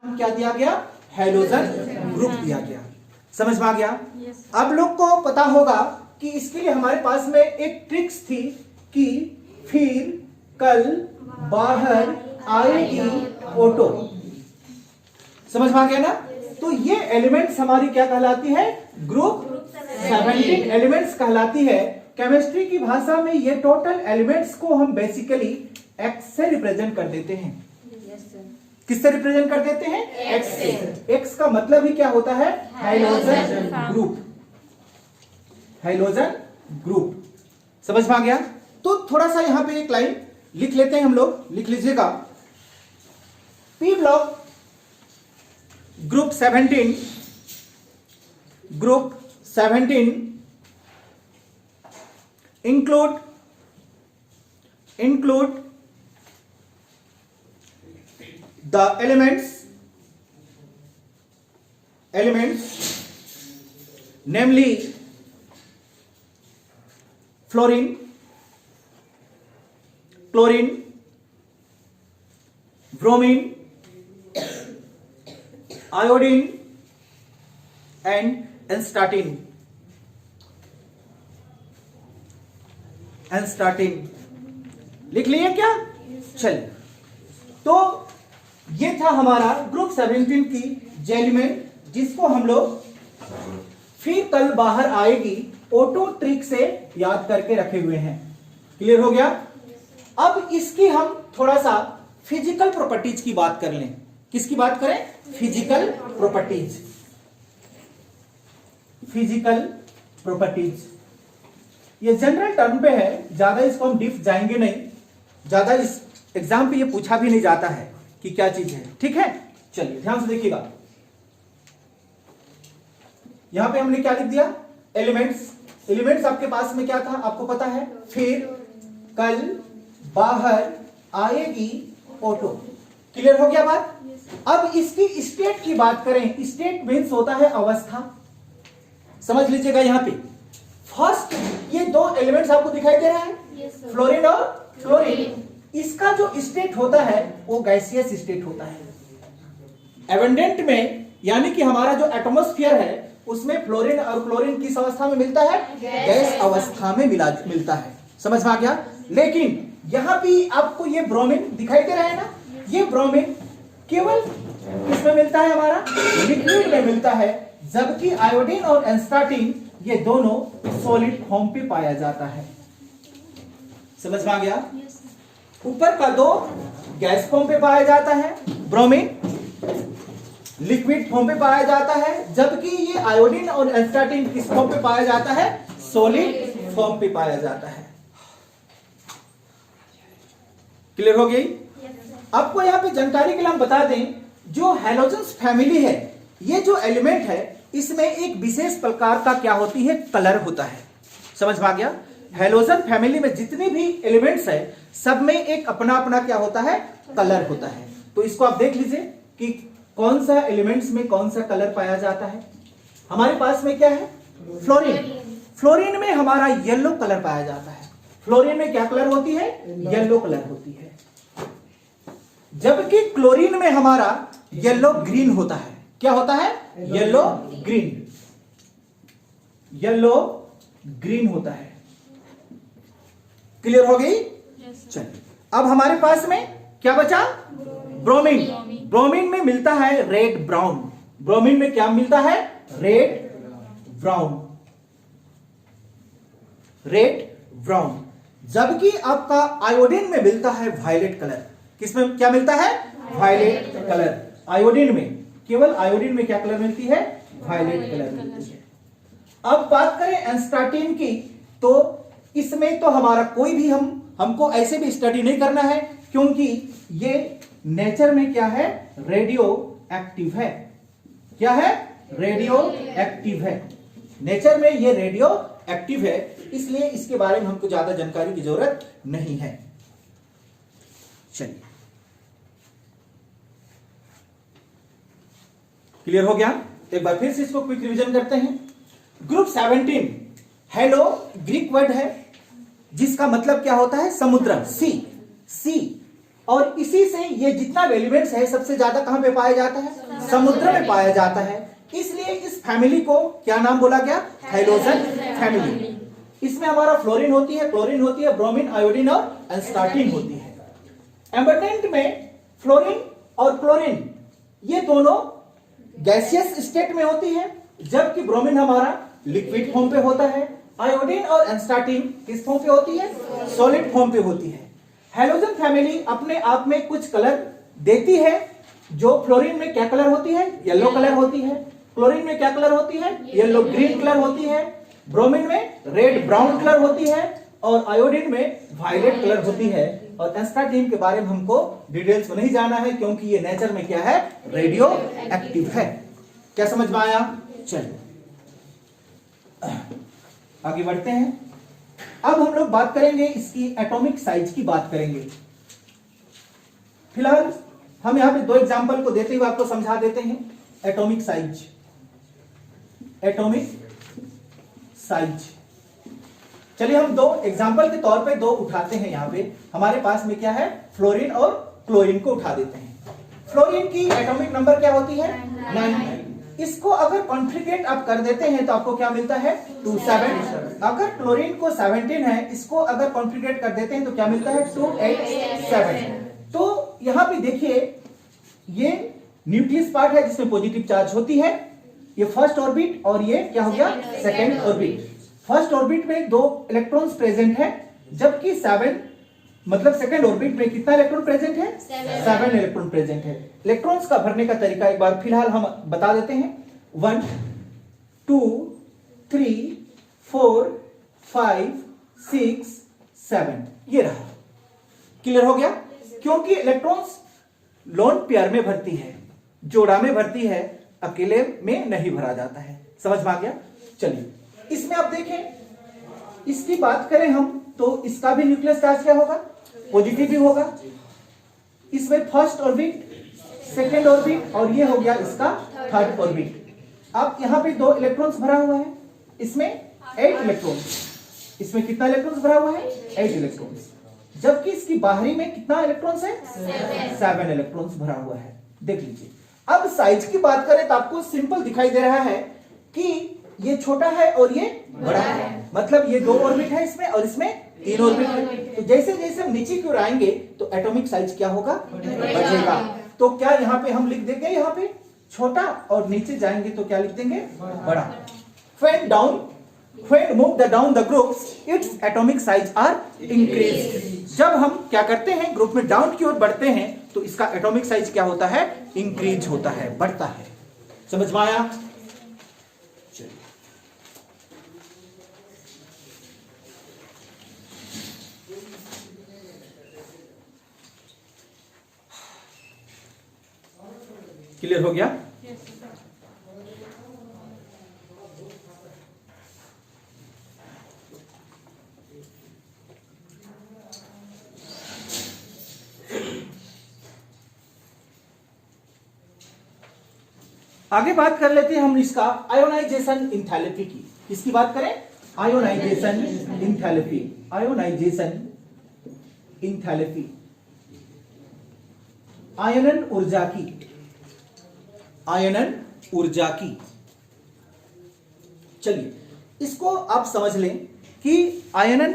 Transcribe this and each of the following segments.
क्या दिया गया? हैलोजन ग्रुप दिया गया। समझ में आ गया? अब लोग को पता होगा कि इसके लिए हमारे पास में एक ट्रिक्स थी कि फिर कल बाहर आएगी ऑटो। समझ में आ गया ना? तो ये एलिमेंट्स हमारी क्या कहलाती है? ग्रुप 17 एलिमेंट्स कहलाती है। केमिस्ट्री की भाषा में ये टोटल एलिमेंट्स को हम बेसिकली एक्स से रिप्रेजेंट कर देते हैं। किससे रिप्रेजेंट कर देते हैं? एक्स से। एक्स का मतलब ही क्या होता है? Halogen group. Halogen group. समझ में आ गया? तो थोड़ा सा यहां पे एक लाइन लिख लेते हैं हम लोग, लिख लीजिएगा। P block group 17 include the elements namely fluorine, chlorine, bromine, iodine and astatine। लिख लिए क्या? चलिए, तो ये था हमारा ग्रुप 17 की एलिमेंट, जिसको हम लोग फिर कल बाहर आएगी ऑटो ट्रिक से याद करके रखे हुए हैं। क्लियर हो गया? अब इसकी हम थोड़ा सा फिजिकल प्रॉपर्टीज की बात कर लें। किसकी बात करें? Physical properties. फिजिकल प्रॉपर्टीज ये जनरल टर्म पे है, ज्यादा इसको हम डीप जाएंगे नहीं, ज्यादा इस एग्जाम पे ये पूछा भी नहीं जाता है कि क्या चीज है। ठीक है, चलिए ध्यान से देखिएगा। यहां पे हमने क्या लिख दिया? एलिमेंट्स। एलिमेंट्स आपके पास में क्या था? आपको पता है, फिर कल बाहर आएगी ऑटो। क्लियर हो गया बात? अब इसकी स्टेट की बात करें। स्टेट मीन्स होता है अवस्था। समझ लीजिएगा यहां पे फर्स्ट ये दो एलिमेंट्स आपको दिखाई दे रहा है, फ्लोरीन और क्लोरीन। इसका जो स्टेट होता है वो गैसियस स्टेट होता है। एबंडेंट में यानी कि हमारा जो एटमॉस्फेयर है उसमें फ्लोरीन और क्लोरीन किस अवस्था में मिलता है? गैस अवस्था में मिलता है। समझ में आ गया? लेकिन यहां भी आपको ये ब्रोमीन दिखाई दे रहा है ना, ये ब्रोमीन केवल किसमें मिलता है? हमारा लिक्विड में मिलता है, जबकि आयोडीन और एस्टाटीन ये दोनों सॉलिड फॉर्म पे पाया जाता है। समझ में आ गया? ऊपर का दो गैस फॉर्म पे पाया जाता है, ब्रोमीन लिक्विड फॉर्म पे पाया जाता है, जबकि ये आयोडीन और एस्टाटीन किस फॉर्म पे पाया जाता है? सॉलिड फॉर्म पे पाया जाता है। क्लियर हो गई? आपको यहां पे जानकारी के लिए हम बता दें, जो हैलोजन्स फैमिली है, ये जो एलिमेंट है इसमें एक विशेष प्रकार का क्या होती है? कलर होता है। समझ में आ गया? हैलोजन फैमिली में जितनी भी एलिमेंट्स है सब में एक अपना अपना क्या होता है? कलर होता है। तो इसको आप देख लीजिए कि कौन सा एलिमेंट्स में कौन सा कलर पाया जाता है। हमारे पास में क्या है? फ्लोरीन। फ्लोरीन में हमारा येलो कलर पाया जाता है। फ्लोरीन में क्या कलर होती है? येलो कलर होती है। जबकि क्लोरीन में हमारा येलो ग्रीन होता है। क्या होता है? Yellow green. येलो ग्रीन होता है। क्लियर हो गई? चलिए, अब हमारे पास में क्या बचा? ब्रोमीन। ब्रोमीन में मिलता है रेड ब्राउन। ब्रोमीन में क्या मिलता है? Red brown. Red brown. जबकि आपका आयोडीन में मिलता है वायलेट कलर। किसमें क्या मिलता है? Violet colour. आयोडीन में, केवल आयोडीन में क्या कलर मिलती है? वायलेट कलर मिलती है। अब बात करें एस्टाटीन की, तो इसमें तो हमारा कोई भी हमको ऐसे भी स्टडी नहीं करना है, क्योंकि ये नेचर में क्या है? रेडियो एक्टिव है। क्या है? रेडियो एक्टिव है। नेचर में ये रेडियो एक्टिव है, इसलिए इसके बारे में हमको ज्यादा जानकारी की जरूरत नहीं है। चलिए, क्लियर हो गया? एक बार फिर से इसको क्विक रिवीजन करते हैं। ग्रुप 17 हेलो ग्रीक वर्ड है जिसका मतलब क्या होता है? समुद्र, सी। और इसी से ये जितना एलिमेंट्स है सबसे ज्यादा कहां पे पाया जाता है? समुद्र में पाया जाता है। इसलिए इस फैमिली को क्या नाम बोला गया? Halogen family. इसमें हमारा फ्लोरीन होती है, क्लोरीन होती है, ब्रोमीन, आयोडीन और एस्टार्टीन होती है। एम्बरटेंट में फ्लोरीन और क्लोरीन ये दोनों गैसियस स्टेट में होती है, जबकि ब्रोमीन हमारा लिक्विड फॉर्म पे होता है। आयोडीन और एस्टार्टीन किस फॉर्म पे होती है? सॉलिड फॉर्म पे होती है। हैलोजन फैमिली अपने आप में कुछ कलर देती है। जो फ्लोरीन में क्या कलर होती है? येलो कलर होती है। क्लोरीन में क्या कलर होती है? येलो ग्रीन कलर होती है। ब्रोमीन में रेड ब्राउन कलर होती है और आयोडीन में वायलेट कलर होती है। और एस्टार्टीन के बारे में हमको डिटेल्स में नहीं जाना है क्योंकि ये नेचर में क्या है? रेडियो एक्टिव है। क्या समझ में आया? चलिए आगे बढ़ते हैं। अब हम लोग बात करेंगे इसकी एटॉमिक साइज की बात करेंगे। फिलहाल हम यहां पे दो एग्जांपल को देते हुए आपको समझा देते हैं। Atomic size, atomic size. चलिए हम दो एग्जांपल के तौर पे दो उठाते हैं। यहां पे हमारे पास में क्या है? फ्लोरीन और क्लोरीन को उठा देते हैं। फ्लोरीन की एटॉमिक नंबर क्या होती है? 9। इसको अगर कॉन्फ्लिगेट आप कर देते हैं तो आपको क्या मिलता है? 27। अगर क्लोरीन को 17 है, इसको अगर कॉन्फ्लिगेट कर देते हैं तो क्या मिलता है? 287। तो यहां पे देखिए ये न्यूक्लियस पार्ट है जिसमें पॉजिटिव चार्ज होती है। ये फर्स्ट ऑर्बिट और ये क्या हो गया? Second orbit. फर्स्ट ऑर्बिट में 2 इलेक्ट्रॉन्स प्रेजेंट है, जबकि 7 मतलब सेकेंड ऑर्बिट में कितना इलेक्ट्रॉन प्रेजेंट है? 7 इलेक्ट्रॉन प्रेजेंट है। इलेक्ट्रॉन्स का भरने का तरीका एक बार फिलहाल हम बता देते हैं। 1 2 3 4 5 6 7 ये रहा। क्लियर हो गया? क्योंकि इलेक्ट्रॉन्स लोन पेयर में भरती है, जोड़ा में भरती है, अकेले में नहीं भरा जाता है। समझ में आ गया? चलिए इसमें आप देखें, इसकी बात करें हम तो इसका भी न्यूक्लियस चार्ज क्या होगा? पॉजिटिव ही होगा। इसमें फर्स्ट ऑर्बिट, सेकेंड ऑर्बिट और ये हो गया इसका थर्ड ऑर्बिट। अब यहां पे 2 इलेक्ट्रॉन्स भरा हुआ है, इसमें 8 इलेक्ट्रॉन्स। इसमें कितना इलेक्ट्रॉन्स भरा हुआ है? 8 इलेक्ट्रॉन्स। जबकि इसकी बाहरी में कितना इलेक्ट्रॉन्स है? 7 इलेक्ट्रॉन्स भरा हुआ है। देख लीजिए। अब साइज की बात करें तो आपको सिंपल दिखाई दे रहा है कि ये छोटा है और ये बड़ा है। मतलब ये 2 ऑर्बिट है इसमें और इसमें 3 ऑर्बिट है। तो जैसे जैसे हम नीचे की ओर आएंगे तो एटॉमिक साइज क्या होगा? बढ़ेगा। तो क्या यहाँ पे हम लिख देंगे यहाँ पे छोटा और नीचे जाएंगे तो क्या लिख देंगे? बड़ा। When move down the groups, its atomic size are increased. जब हम क्या करते हैं? ग्रुप में डाउन की ओर बढ़ते हैं तो इसका एटॉमिक साइज क्या होता है? इंक्रीज होता है, बढ़ता है। समझ में आया? क्लियर हो गया? आगे बात कर लेते हैं हम इसका आयोनाइजेशन इंथैल्पी की। किसकी बात करें? Ionization enthalpy. आयोनाइजेशन इंथैल्पी, आयनन ऊर्जा की, आयनन ऊर्जा की। चलिए इसको आप समझ लें कि आयनन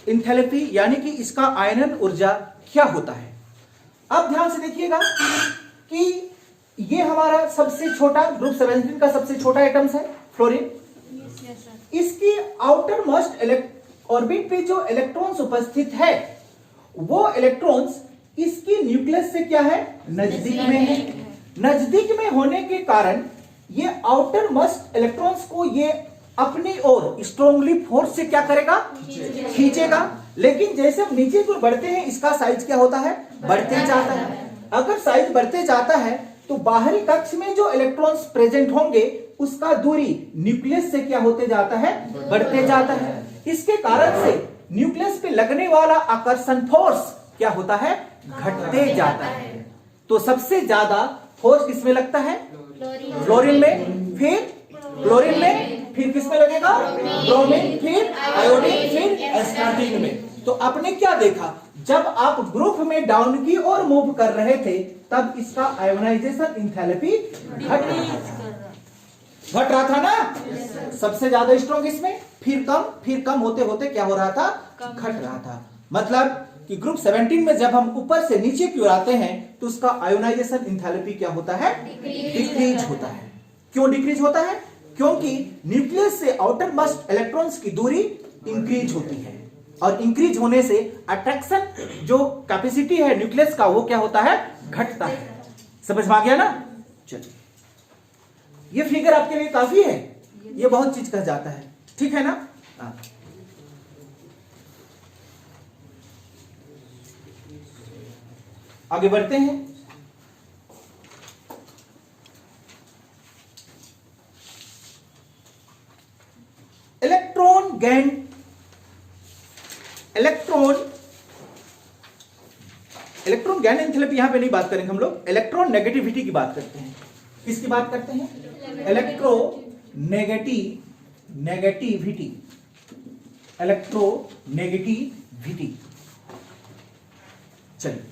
इंथैल्पी यानी कि इसका आयनन ऊर्जा क्या होता है। अब ध्यान से देखिएगा कि ये हमारा सबसे छोटा ग्रुप 17 का सबसे छोटा एटम्स है फ्लोरीन। इसकी आउटर मोस्ट ऑर्बिट पे जो इलेक्ट्रॉन्स उपस्थित है वो इलेक्ट्रॉन्स इसकी न्यूक्लियस से क्या है? नजदीक में है। नजदीक में होने के कारण ये आउटर मोस्ट इलेक्ट्रॉन्स को ये अपनी ओर स्ट्रांगली फोर्स से क्या करेगा? खींचेगा। लेकिन जैसे हम नीचे को बढ़ते हैं इसका साइज क्या होता है? बढ़ते जाता है। अगर साइज बढ़ते जाता है तो बाहरी कक्ष में जो इलेक्ट्रॉन्स प्रेजेंट होंगे उसका दूरी न्यूक्लियस से क्या होते जाता है? बढ़ते जाता है। इसके कारण से न्यूक्लियस पे लगने वाला आकर्षण फोर्स क्या होता है? घटते जाता है। तो सबसे ज्यादा फोर्स किसमें लगता है? फ्लोरीन में, फिर क्लोरीन में, फिर किसमें लगेगा? ब्रोमीन, फिर आयोडीन, फिर स्टार्टिंग में। तो आपने क्या देखा, जब आप ग्रुप में डाउन की ओर मूव कर रहे थे तब इसका आयोनाइजेशन एंथैल्पी घट रहा था ना, सबसे ज्यादा स्ट्रॉन्ग इसमें, फिर कम होते होते क्या हो रहा था, घट रहा था। मतलब कि ग्रुप 17 में जब हम ऊपर से नीचे की ओर आते हैं तो उसका आयोनाइजेशन एंथैल्पी क्या होता है, डिक्रीज होता है। क्यों डिक्रीज होता है, क्योंकि न्यूक्लियस से आउटर मोस्ट इलेक्ट्रॉन्स की दूरी इंक्रीज होती है, और इंक्रीज होने से अट्रैक्शन जो कैपेसिटी है न्यूक्लियस का वो क्या होता है, घटता है। समझ में आ गया ना। चलिए, ये फिगर आपके लिए काफी है, ये बहुत चीज कह जाता है, ठीक है ना। आगे बढ़ते हैं। इलेक्ट्रॉन गैन एंथैल्पी यहां पे नहीं बात करेंगे हम लोग, इलेक्ट्रॉन नेगेटिविटी की बात करते हैं। किसकी बात करते हैं, इलेक्ट्रोनेगेटिविटी। चलिए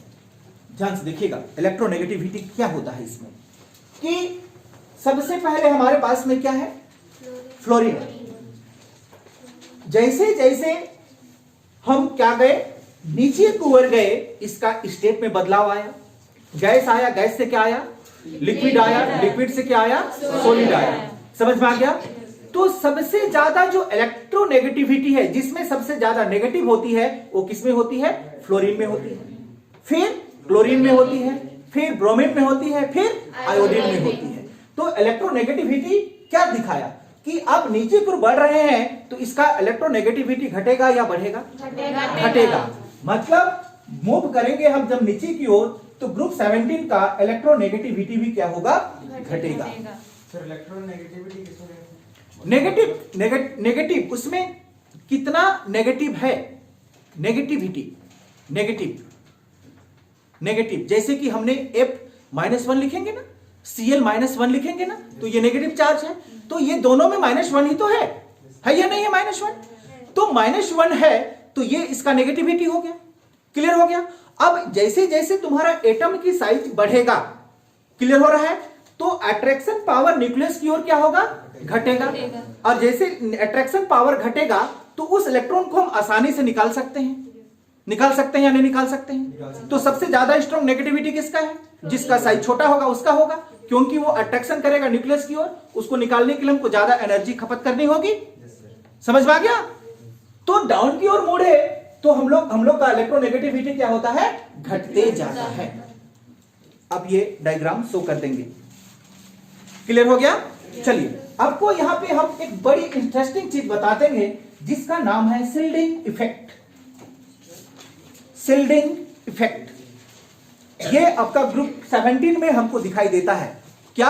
ध्यान से देखिएगा, इलेक्ट्रोनेगेटिविटी क्या होता है इसमें, कि सबसे पहले हमारे पास में क्या है, फ्लोरीन। जैसे जैसे हम क्या गए, नीचे की ओर गए, इसका स्टेट में बदलाव आया, गैस आया, गैस से क्या आया, लिक्विड आया, लिक्विड से क्या आया, सॉलिड आया। समझ में आ गया। तो सबसे ज्यादा जो इलेक्ट्रोनेगेटिविटी है, जिसमें सबसे ज्यादा नेगेटिव होती है, वो किसमें होती है, फ्लोरीन में होती है, फिर क्लोरीन में होती है, फिर ब्रोमीन में होती है, फिर आयोडीन में होती है। तो इलेक्ट्रोनेगेटिविटी क्या दिखाया, कि आप नीचे की ओर बढ़ रहे हैं तो इसका इलेक्ट्रोनेगेटिविटी घटेगा या बढ़ेगा, घटेगा। मतलब मूव करेंगे हम जब नीचे की ओर तो ग्रुप 17 का इलेक्ट्रोनेगेटिविटी भी क्या होगा, घटेगा। सर इलेक्ट्रोनेगेटिविटी किसमें, नेगेटिव उसमें कितना नेगेटिव है, नेगेटिव जैसे कि हमने F-1 लिखेंगे ना, Cl-1 लिखेंगे ना, तो ये नेगेटिव चार्ज है। तो ये दोनों में -1 ही तो है या नहीं है, -1। तो -1 है तो ये इसका नेगेटिविटी हो गया, क्लियर हो गया। अब जैसे जैसे तुम्हारा एटम की साइज बढ़ेगा, क्लियर हो रहा है, तो अट्रैक्शन पावर न्यूक्लियस की ओर क्या होगा, घटेगा। और जैसे अट्रैक्शन पावर घटेगा तो उस इलेक्ट्रॉन को हम आसानी से निकाल सकते हैं या नहीं निकाल सकते हैं। तो सबसे ज्यादा स्ट्रॉन्ग नेगेटिविटी किसका है, जिसका साइज छोटा होगा उसका होगा, क्योंकि वो अट्रैक्शन करेगा न्यूक्लियस की ओर, उसको निकालने के लिए हमको ज्यादा एनर्जी खपत करनी होगी। समझ में आ गया। तो डाउन की ओर मुड़े तो हम लोग का इलेक्ट्रोनेगेटिविटी क्या होता है, घटते जाता है। अब ये डायग्राम शो कर देंगे, क्लियर हो गया। चलिए आपको यहां पे हम एक बड़ी इंटरेस्टिंग चीज बता देंगे जिसका नाम है शिल्डिंग इफेक्ट। ये आपका ग्रुप 17 में हमको दिखाई देता है। क्या,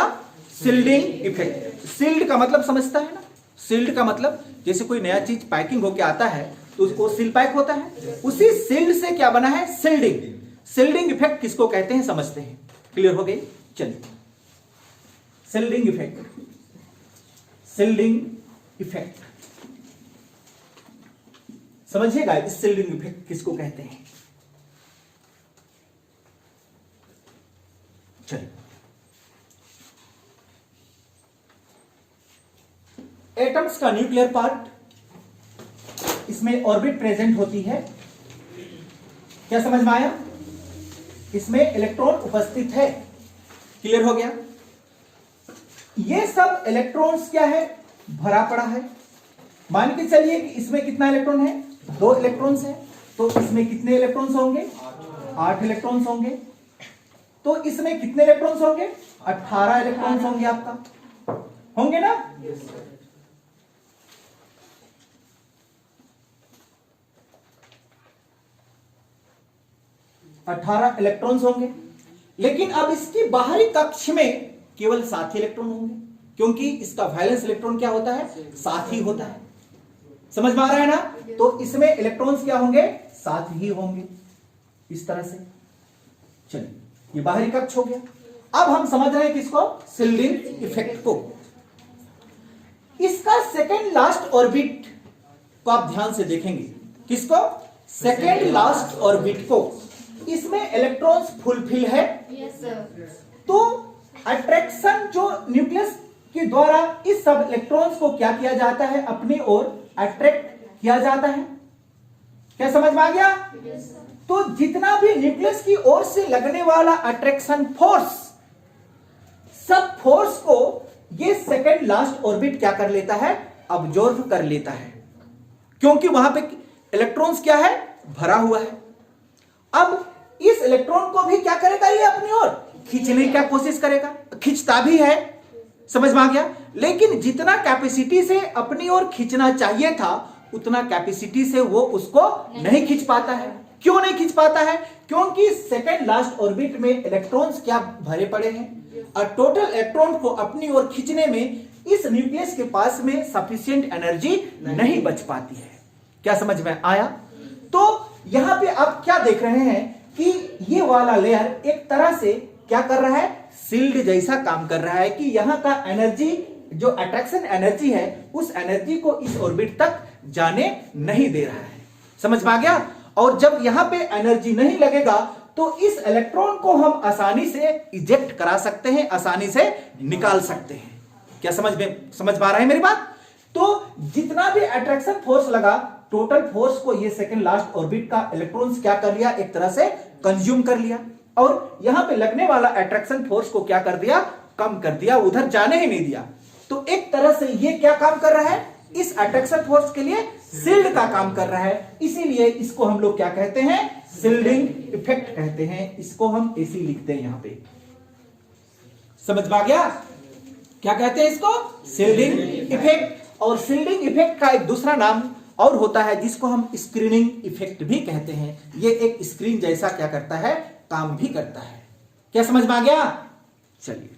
शिल्डिंग इफेक्ट। शिल्ड का मतलब समझता है ना, शिल्ड का मतलब जैसे कोई नया चीज पैकिंग होके आता है तो उसको सील पैक होता है, उसी शिल्ड से क्या बना है, शिल्डिंग इफेक्ट किसको कहते हैं समझते हैं, क्लियर हो गई। चलिए, शिल्डिंग इफेक्ट समझिएगा, इस शिल्डिंग इफेक्ट किसको कहते हैं। चलिए, एटम्स का न्यूक्लियर पार्ट, इसमें ऑर्बिट प्रेजेंट होती है, क्या समझ में आया, इसमें इलेक्ट्रॉन उपस्थित है, क्लियर हो गया। ये सब इलेक्ट्रॉन्स क्या है, भरा पड़ा है। मान के चलिए कि इसमें कितना इलेक्ट्रॉन है, 2 इलेक्ट्रॉन्स है, तो इसमें कितने इलेक्ट्रॉन्स होंगे, 8 इलेक्ट्रॉन्स होंगे। तो इसमें कितने इलेक्ट्रॉन्स होंगे, 18 इलेक्ट्रॉन्स होंगे, आपका होंगे ना। 18 इलेक्ट्रॉन्स होंगे। लेकिन अब इसकी बाहरी कक्ष में केवल 7 ही इलेक्ट्रॉन होंगे, क्योंकि इसका वैलेंस इलेक्ट्रॉन क्या होता है, 7 ही होता है। समझ में आ रहा है ना। तो इसमें इलेक्ट्रॉन्स क्या होंगे, 7 ही होंगे, इस तरह से। चलिए, ये बाहरी कक्ष हो गया। अब हम समझ रहे हैं किसको, शिल्डिंग इफेक्ट को। इसका सेकेंड लास्ट ऑर्बिट को आप ध्यान से देखेंगे किसको? सेकेंड लास्ट ऑर्बिट को। इसमें इलेक्ट्रॉन्स फुलफिल है। Yes sir. तो अट्रैक्शन जो न्यूक्लियस के द्वारा इस सब इलेक्ट्रॉन्स को क्या किया जाता है? अपनी ओर अट्रैक्ट किया जाता है। क्या समझ में आ गया? तो जितना भी न्यूक्लियस की ओर से लगने वाला अट्रैक्शन फोर्स, सब फोर्स को ये सेकेंड लास्ट ऑर्बिट क्या कर लेता है? अब्जॉर्व कर लेता है, क्योंकि वहां पे इलेक्ट्रॉन्स क्या है? भरा हुआ है। अब इस इलेक्ट्रॉन को भी क्या करेगा? ये अपनी ओर खींचने की कोशिश करेगा, खींचता भी है। समझ में आ गया? लेकिन जितना कैपेसिटी से अपनी ओर खींचना चाहिए था, उतना कैपेसिटी से वो उसको नहीं खींच पाता है। क्यों नहीं खींच पाता है? क्योंकि सेकेंड लास्ट ऑर्बिट में इलेक्ट्रॉन्स क्या भरे पड़े हैं, और टोटल इलेक्ट्रॉन को अपनी ओर खींचने में इस न्यूक्लियस के पास में सफिशिएंट एनर्जी नहीं बच पाती है। क्या समझ में आया? तो यहां पे आप क्या देख रहे हैं कि ये वाला लेयर एक तरह से क्या कर रहा है? सील्ड जैसा काम कर रहा है, कि यहां का एनर्जी जो अट्रैक्शन एनर्जी है, उस एनर्जी को इस ऑर्बिट तक जाने नहीं दे रहा है। समझ में आ गया? और जब यहां पे एनर्जी नहीं लगेगा तो इस इलेक्ट्रॉन को हम आसानी से इजेक्ट करा सकते हैं, आसानी से निकाल सकते हैं। क्या समझ में आ रहा है मेरी बात? तो जितना भी अट्रैक्शन फोर्स लगा, टोटल फोर्स को ये सेकंड लास्ट ऑर्बिट का इलेक्ट्रॉन्स क्या कर लिया? एक तरह से कंज्यूम कर लिया, और यहां पे लगने वाला अट्रैक्शन फोर्स को क्या कर दिया? कम कर दिया, उधर जाने ही नहीं दिया। तो एक तरह से ये क्या काम कर रहा है? इस अट्रैक्शन फोर्स के लिए शील्ड का काम कर रहा है। इसीलिए इसको हम लोग क्या कहते हैं? शील्डिंग इफेक्ट कहते हैं। इसको हम ऐसे लिखते हैं यहां पे। समझ में आ गया? क्या कहते हैं इसको? Shielding effect. और शील्डिंग इफेक्ट का एक दूसरा नाम और होता है, जिसको हम स्क्रीनिंग इफेक्ट भी कहते हैं। ये एक स्क्रीन जैसा क्या करता है? काम भी करता है। क्या समझ में आ गया? चलिए,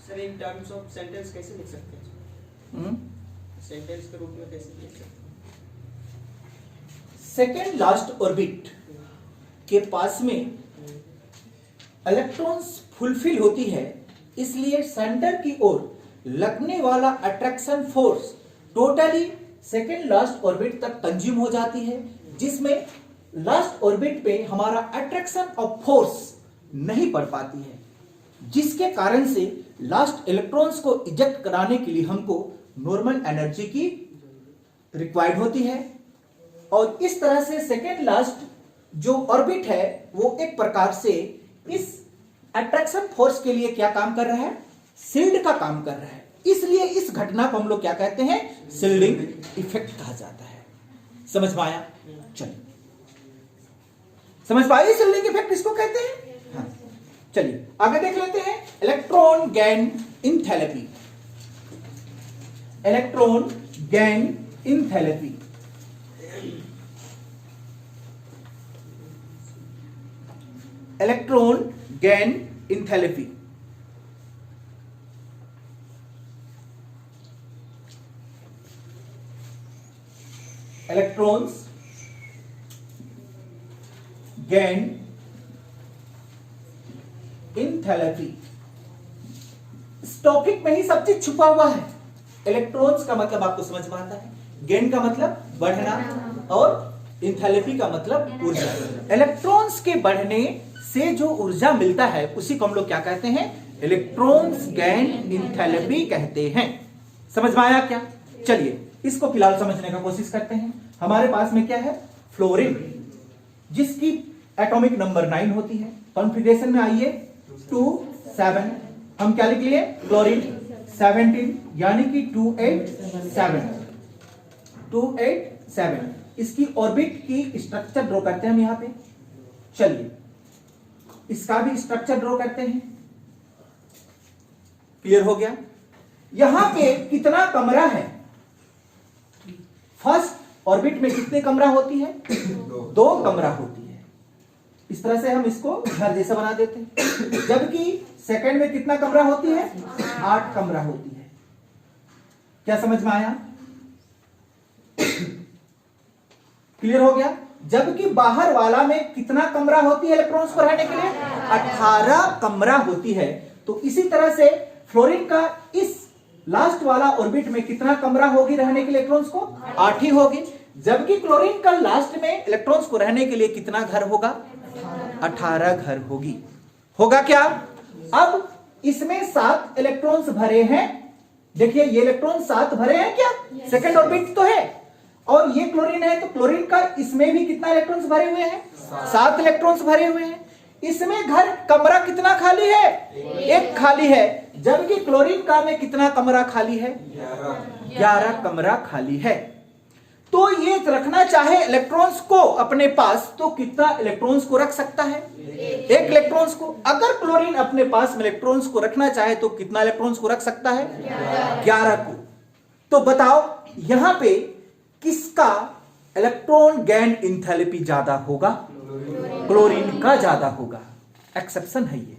sir in terms of sentence कैसे लिख सकते हैं? सेंटेंस के रूप में कैसे लिख सकते हैं? सेकेंड लास्ट ऑर्बिट के पास में इलेक्ट्रॉन्स फुलफिल होती है, इसलिए सेंटर की ओर लगने वाला attraction force totally second last orbit तक कंज्यूम हो जाती है, जिसमें लास्ट ऑर्बिट पे हमारा अट्रैक्शन ऑफ फोर्स नहीं पड़ पाती है, जिसके कारण से लास्ट इलेक्ट्रॉन्स को इजेक्ट कराने के लिए हमको नॉर्मल एनर्जी की रिक्वायर्ड होती है। और इस तरह से सेकेंड लास्ट जो ऑर्बिट है वो एक प्रकार से इस अट्रैक्शन फोर्स के लिए क्या काम कर रहा है? शील्ड का काम कर रहा है। इसलिए इस घटना को हम लोग क्या कहते हैं? शील्डिंग इफेक्ट कहा जाता है। समझ में आया? चलिए, समझ पाइए शील्डिंग इफेक्ट किसको कहते हैं? हाँ, चलिए आगे देख लेते हैं। Electron gain enthalpy. Electron gain enthalpy. Electron gain enthalpy. Electrons gain enthalpy. इस टॉपिक में ही सब चीज छुपा हुआ है। इलेक्ट्रॉन्स का मतलब आपको समझ में आता है, गेन का मतलब बढ़ना, और इंथैलेपी का मतलब ऊर्जा। इलेक्ट्रॉन्स के बढ़ने से जो ऊर्जा मिलता है उसी को हम लोग क्या कहते हैं? इलेक्ट्रॉन्स गेन इंथैलेपी कहते हैं। समझ में आया क्या? चलिए इसको फिलहाल समझने का कोशिश करते हैं। हमारे पास में क्या है? फ्लोरीन, जिसकी एटॉमिक नंबर 9 होती है। कॉन्फिगरेशन में आइए 2 7। हम क्या लिख लिए? क्लोरीन 17, यानी कि 287। इसकी ऑर्बिट की स्ट्रक्चर ड्रॉ करते हैं हम यहां पे। चलिए इसका भी स्ट्रक्चर ड्रॉ करते हैं। क्लियर हो गया? यहां पे कितना कमरा है? फर्स्ट ऑर्बिट में कितने कमरा होती है? 2 कमरा होती है। इस तरह से हम इसको घर जैसा बना देते हैं। जबकि सेकंड में कितना कमरा होती है? 8 कमरा होती है। क्या समझ में आया? क्लियर हो गया? जबकि बाहर वाला में कितना कमरा होती है इलेक्ट्रॉन्स को रहने के लिए? 18 कमरा होती है। तो इसी तरह से फ्लोरीन का इस लास्ट वाला ऑर्बिट में कितना कमरा होगी रहने के लिए इलेक्ट्रॉन्स को? 8 ही होगी। जबकि क्लोरीन का लास्ट में इलेक्ट्रॉन्स को रहने के लिए कितना घर होगा? 18 घर होगी। होगा क्या? अब इसमें 7 इलेक्ट्रॉन्स भरे हैं। देखिए ये इलेक्ट्रॉन 7 भरे हैं क्या? सेकंड ऑर्बिट तो है, और ये क्लोरीन है, तो क्लोरीन का इसमें भी कितना इलेक्ट्रॉन्स भरे हुए हैं? 7 इलेक्ट्रॉन्स भरे हुए हैं। इसमें घर कमरा कितना खाली है? 1 खाली है। जबकि क्लोरीन का में कितना कमरा खाली है? 11 कमरा खाली है। तो ये रखना चाहे इलेक्ट्रॉन्स को अपने पास तो कितना इलेक्ट्रॉन्स को रख सकता है? 1 इलेक्ट्रॉन्स को। अगर क्लोरीन अपने पास में इलेक्ट्रॉन्स को रखना चाहे तो कितना इलेक्ट्रॉन्स को रख सकता है? 11 को। तो बताओ यहां पे किसका इलेक्ट्रॉन गेन इंथैल्पी ज्यादा होगा? क्लोरीन का ज्यादा होगा। एक्सेप्शन है ये।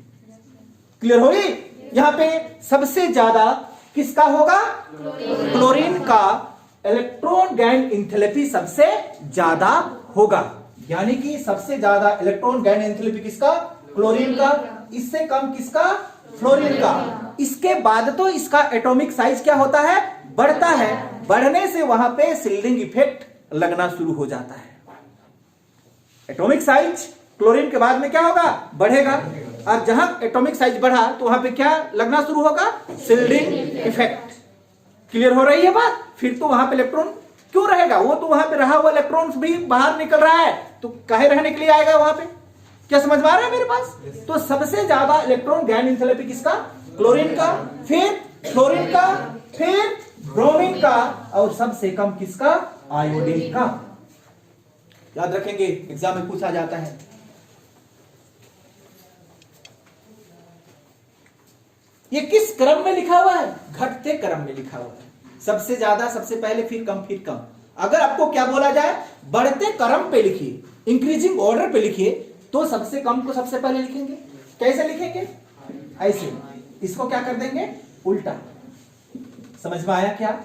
क्लियर हो गई? यहां पे सबसे ज्यादा किसका होगा? क्लोरीन का इलेक्ट्रॉन गेन इंथैल्पी सबसे ज्यादा होगा। यानी कि सबसे ज्यादा इलेक्ट्रॉन गेन इंथैल्पी किसका? क्लोरीन का। इससे कम किसका? फ्लोरीन का। इसके बाद तो इसका एटॉमिक साइज क्या होता है? बढ़ता है। बढ़ने से वहां पे शिल्डिंग इफेक्ट लगना शुरू हो जाता है। एटॉमिक साइज क्लोरीन के बाद में क्या होगा? बढ़ेगा। और जहां एटॉमिक साइज बढ़ा तो वहां पे क्या लगना शुरू होगा? Shielding effect. क्लियर हो रही है बात? फिर तो वहां पे इलेक्ट्रॉन क्यों रहेगा? वो तो वहां पे रहा हुआ इलेक्ट्रॉन भी बाहर निकल रहा है, तो काहे रहने के लिए आएगा वहां पे? क्या समझ में आ रहा है मेरे पास? तो सबसे ज्यादा इलेक्ट्रॉन गेन इंथैल्पी किसका? क्लोरीन का, फिर फ्लोरीन का, फिर ब्रोमीन का, और सबसे कम किसका? आयोडीन का। याद रखेंगे, एग्जाम में पूछा जाता है। ये किस क्रम में लिखा हुआ है? घटते क्रम में लिखा हुआ है। सबसे ज्यादा सबसे पहले, फिर कम, फिर कम। अगर आपको क्या बोला जाए? बढ़ते क्रम पे लिखिए, इंक्रीजिंग ऑर्डर पे लिखिए, तो सबसे कम को सबसे पहले लिखेंगे। कैसे लिखेंगे? ऐसे। इसको क्या कर देंगे? उल्टा। समझ में आया क्या?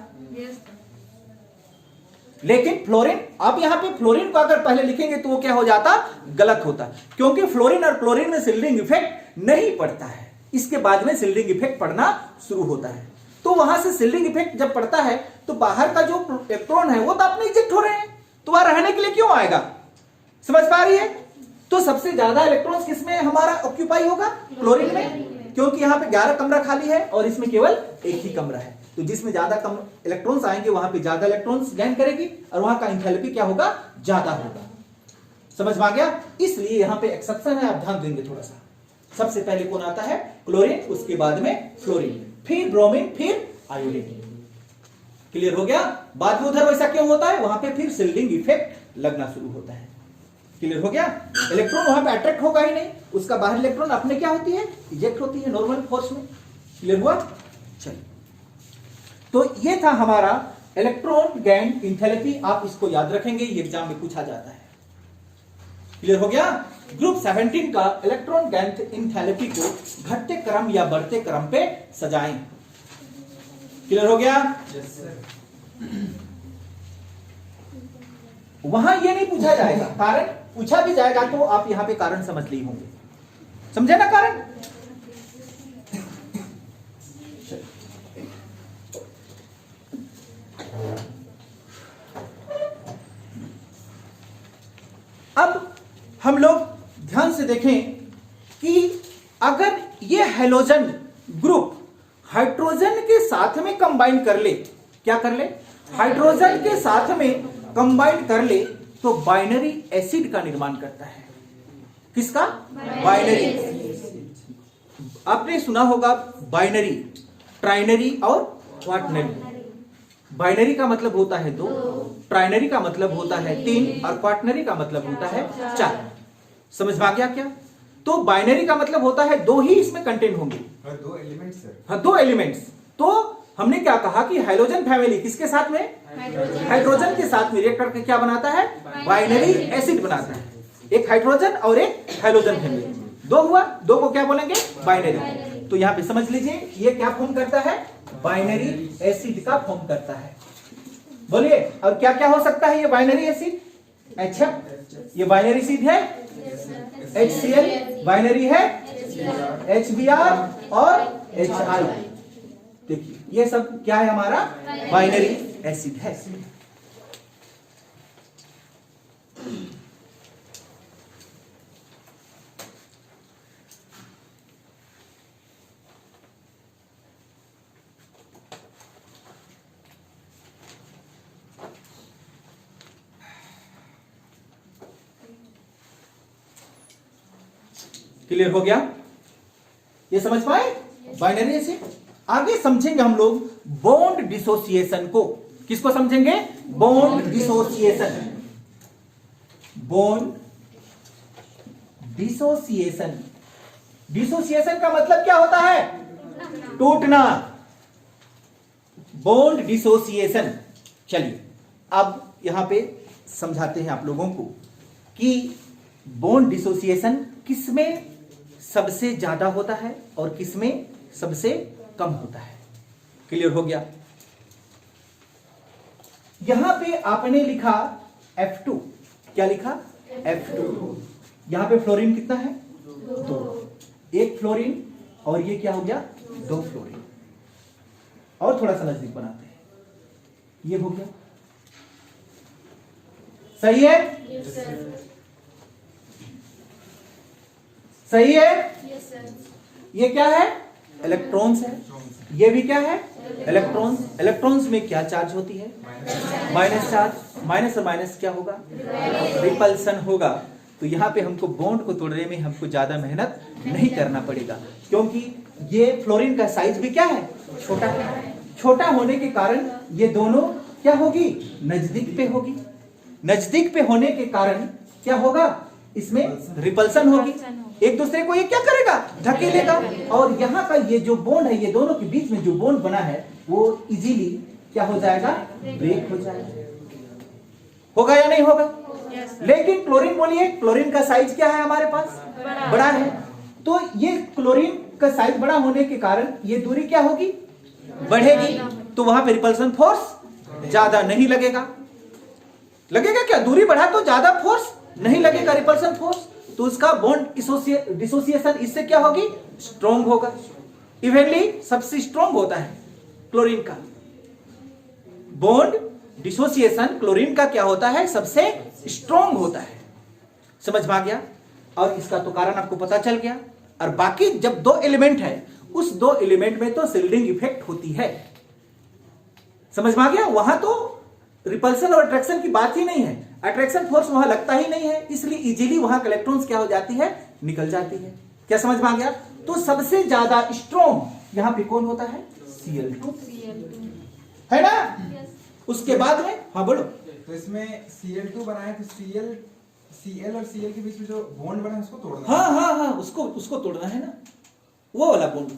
लेकिन फ्लोरीन, अब यहां पे फ्लोरीन को अगर पहले लिखेंगे तो वो क्या हो जाता? गलत होता, क्योंकि फ्लोरीन और क्लोरीन में शिल्डिंग इफेक्ट नहीं पड़ता है। इसके बाद में शिल्डिंग इफेक्ट पड़ना शुरू होता है। तो वहां से शिल्डिंग इफेक्ट जब पड़ता है तो बाहर का जो इलेक्ट्रॉन है वो तो अपने इजेक्ट हो रहे हैं, तो वहां रहने के लिए क्यों आएगा? समझ पा रही है? तो सबसे ज्यादा इलेक्ट्रॉन्स किसमें हमारा ऑक्यूपाई होगा? क्लोरीन में, क्योंकि यहां पे 11 कमरा खाली है और इसमें केवल 1 ही कमरा है। तो जिसमें ज्यादा कम इलेक्ट्रॉन्स आएंगे वहां पे ज्यादा इलेक्ट्रॉन्स गेन करेगी और वहां का इंथैल्पी क्या होगा? ज्यादा होगा। समझ में आ गया? इसलिए यहां पे एक्सेप्शन है, आप ध्यान देंगे थोड़ा सा। सबसे पहले कौन आता है? क्लोरीन, उसके बाद में फ्लोरीन, फिर ब्रोमीन, फिर आयोडीन। क्लियर हो गया? बाद में उधर वैसा क्यों होता है? वहां पे फिर शिल्डिंग इफेक्ट लगना शुरू होता है। क्लियर हो गया? इलेक्ट्रॉन वहां पे अट्रैक्ट होगा ही नहीं, उसका बाहर इलेक्ट्रॉन अपने क्या होती है? इजेक्ट होती है नॉर्मल फोर्स में। क्लियर हुआ? चलिए, तो ये था हमारा इलेक्ट्रॉन गेन इंथैल्पी। आप इसको याद रखेंगे, ये एग्जाम में पूछा जाता है। क्लियर हो गया? ग्रुप 17 का इलेक्ट्रॉन गेन इंथैल्पी को घटते क्रम या बढ़ते क्रम पे सजाएं। क्लियर हो गया? Yes sir. वहां ये नहीं पूछा जाएगा, कारण पूछा भी जाएगा तो आप यहां पे कारण समझ लिए होंगे। समझे ना कारण? अब हम लोग ध्यान से देखें कि अगर ये हैलोजन ग्रुप हाइड्रोजन के साथ में कंबाइन कर ले, क्या कर ले? हाइड्रोजन के साथ में कंबाइन कर ले तो बाइनरी एसिड का निर्माण करता है। किसका? बाइनरी। आपने सुना होगा बाइनरी, ट्राइनरी और क्वाटनरी। बाइनरी का मतलब होता है 2, ट्राइनरी का मतलब होता है 3 और क्वाटनरी का मतलब होता है 4। समझ में आ गया क्या? तो बाइनरी का मतलब होता है 2 ही इसमें कंटेंट होंगे। 2 एलिमेंट्स सर। हाँ, 2 एलिमेंट्स। तो हमने क्या कहा कि हाइड्रोजन फैमिली किसके साथ में? हाइड्रोजन के साथ में रिएक्ट करके क्या बनाता है? बाइनरी एसिड बनाता है। एक हाइड्रोजन और एक हाइड्रोजन फैमिली, 2 हुआ, 2 को क्या बोलेंगे? बाइनरी। तो यहां पे समझ लीजिए ये क्या फॉर्म करता है, बाइनरी एसिड का फॉर्म करता है। बोलिए और क्या क्या हो सकता है ये बाइनरी एसिड, HF ये बाइनरी एसिड है, HCl बाइनरी है, HBr और HI। देखिए ये सब क्या है, हमारा बाइनरी एसिड है। क्लियर हो गया, ये समझ पाए बाइनरी एसिड। आगे समझेंगे हम लोग बॉन्ड डिसोसिएशन को। किसको समझेंगे, bond dissociation. Bond dissociation, dissociation का मतलब क्या होता है, टूटना। Bond dissociation. चलिए अब यहां पे समझाते हैं आप लोगों को कि बॉन्ड डिसोसिएशन किसमें सबसे ज्यादा होता है और किसमें सबसे कम होता है। क्लियर हो गया। यहां पे आपने लिखा F2, क्या लिखा, F2। यहां पे फ्लोरीन कितना है, 2। एक फ्लोरीन और ये क्या हो गया, 2 फ्लोरीन। और थोड़ा सा नजदीक बनाते हैं, ये हो गया, सही है, सही है। ये क्या है, इलेक्ट्रॉन्स है। ये भी क्या है, इलेक्ट्रॉन्स। इलेक्ट्रॉन्स में क्या चार्ज होती है, माइनस चार्ज। माइनस और माइनस क्या होगा, रिपल्सन होगा। तो यहां पे हमको बॉन्ड को तोड़ने में हमको ज्यादा मेहनत नहीं करना पड़ेगा, क्योंकि ये फ्लोरीन का साइज भी क्या है, छोटा है। छोटा होने के कारण ये दोनों क्या होगी, नजदीक पे होगी। नजदीक पे होने के कारण क्या होगा, इसमें रिपल्सन होगी। एक दूसरे को ये क्या करेगा, धकेलेगा। और यहाँ का ये जो बॉन्ड है, ये दोनों के बीच में जो बॉन्ड बना है वो इजीली क्या हो जाएगा, ब्रेक हो जाएगा। होगा या नहीं होगा। लेकिन क्लोरीन, बोलिए क्लोरीन का साइज क्या है हमारे पास, बड़ा है। तो ये क्लोरीन का साइज बड़ा होने के कारण ये दूरी क्या होगी, बढ़ेगी। तो वहां पे रिपल्सन फोर्स ज्यादा नहीं लगेगा। लगेगा क्या, दूरी बढ़ा तो ज्यादा फोर्स नहीं लगेगा, रिपल्सन फोर्स। तो उसका बॉन्ड डिसोसिएशन इससे क्या होगी, स्ट्रॉन्ग होगा। इवेंटली सबसे स्ट्रॉन्ग होता है क्लोरीन का बॉन्ड डिसोसिएशन। क्लोरीन का क्या होता है, सबसे स्ट्रॉन्ग होता है। समझ में आ गया। और इसका तो कारण आपको पता चल गया। और बाकी जब 2 एलिमेंट है, उस 2 एलिमेंट में तो शिल्डिंग इफेक्ट होती है। समझ में आ गया। वहां तो रिपल्सन और अट्रैक्शन की बात ही नहीं है, अट्रैक्शन फोर्स वहां लगता ही नहीं है, इसलिए इजीली वहां इलेक्ट्रॉन्स क्या हो जाती है, निकल जाती है। क्या समझ में आ गया। तो सबसे ज्यादा स्ट्रॉन्ग यहां पे कौन होता है, Cl2 है ना। उसके बाद में, हाँ बोलो। तो इसमें Cl2 बनाए तो Cl और Cl के बीच में जो बॉन्ड बना है उसको तोड़ना। हाँ, उसको तोड़ना है ना, वो वाला बॉन्ड।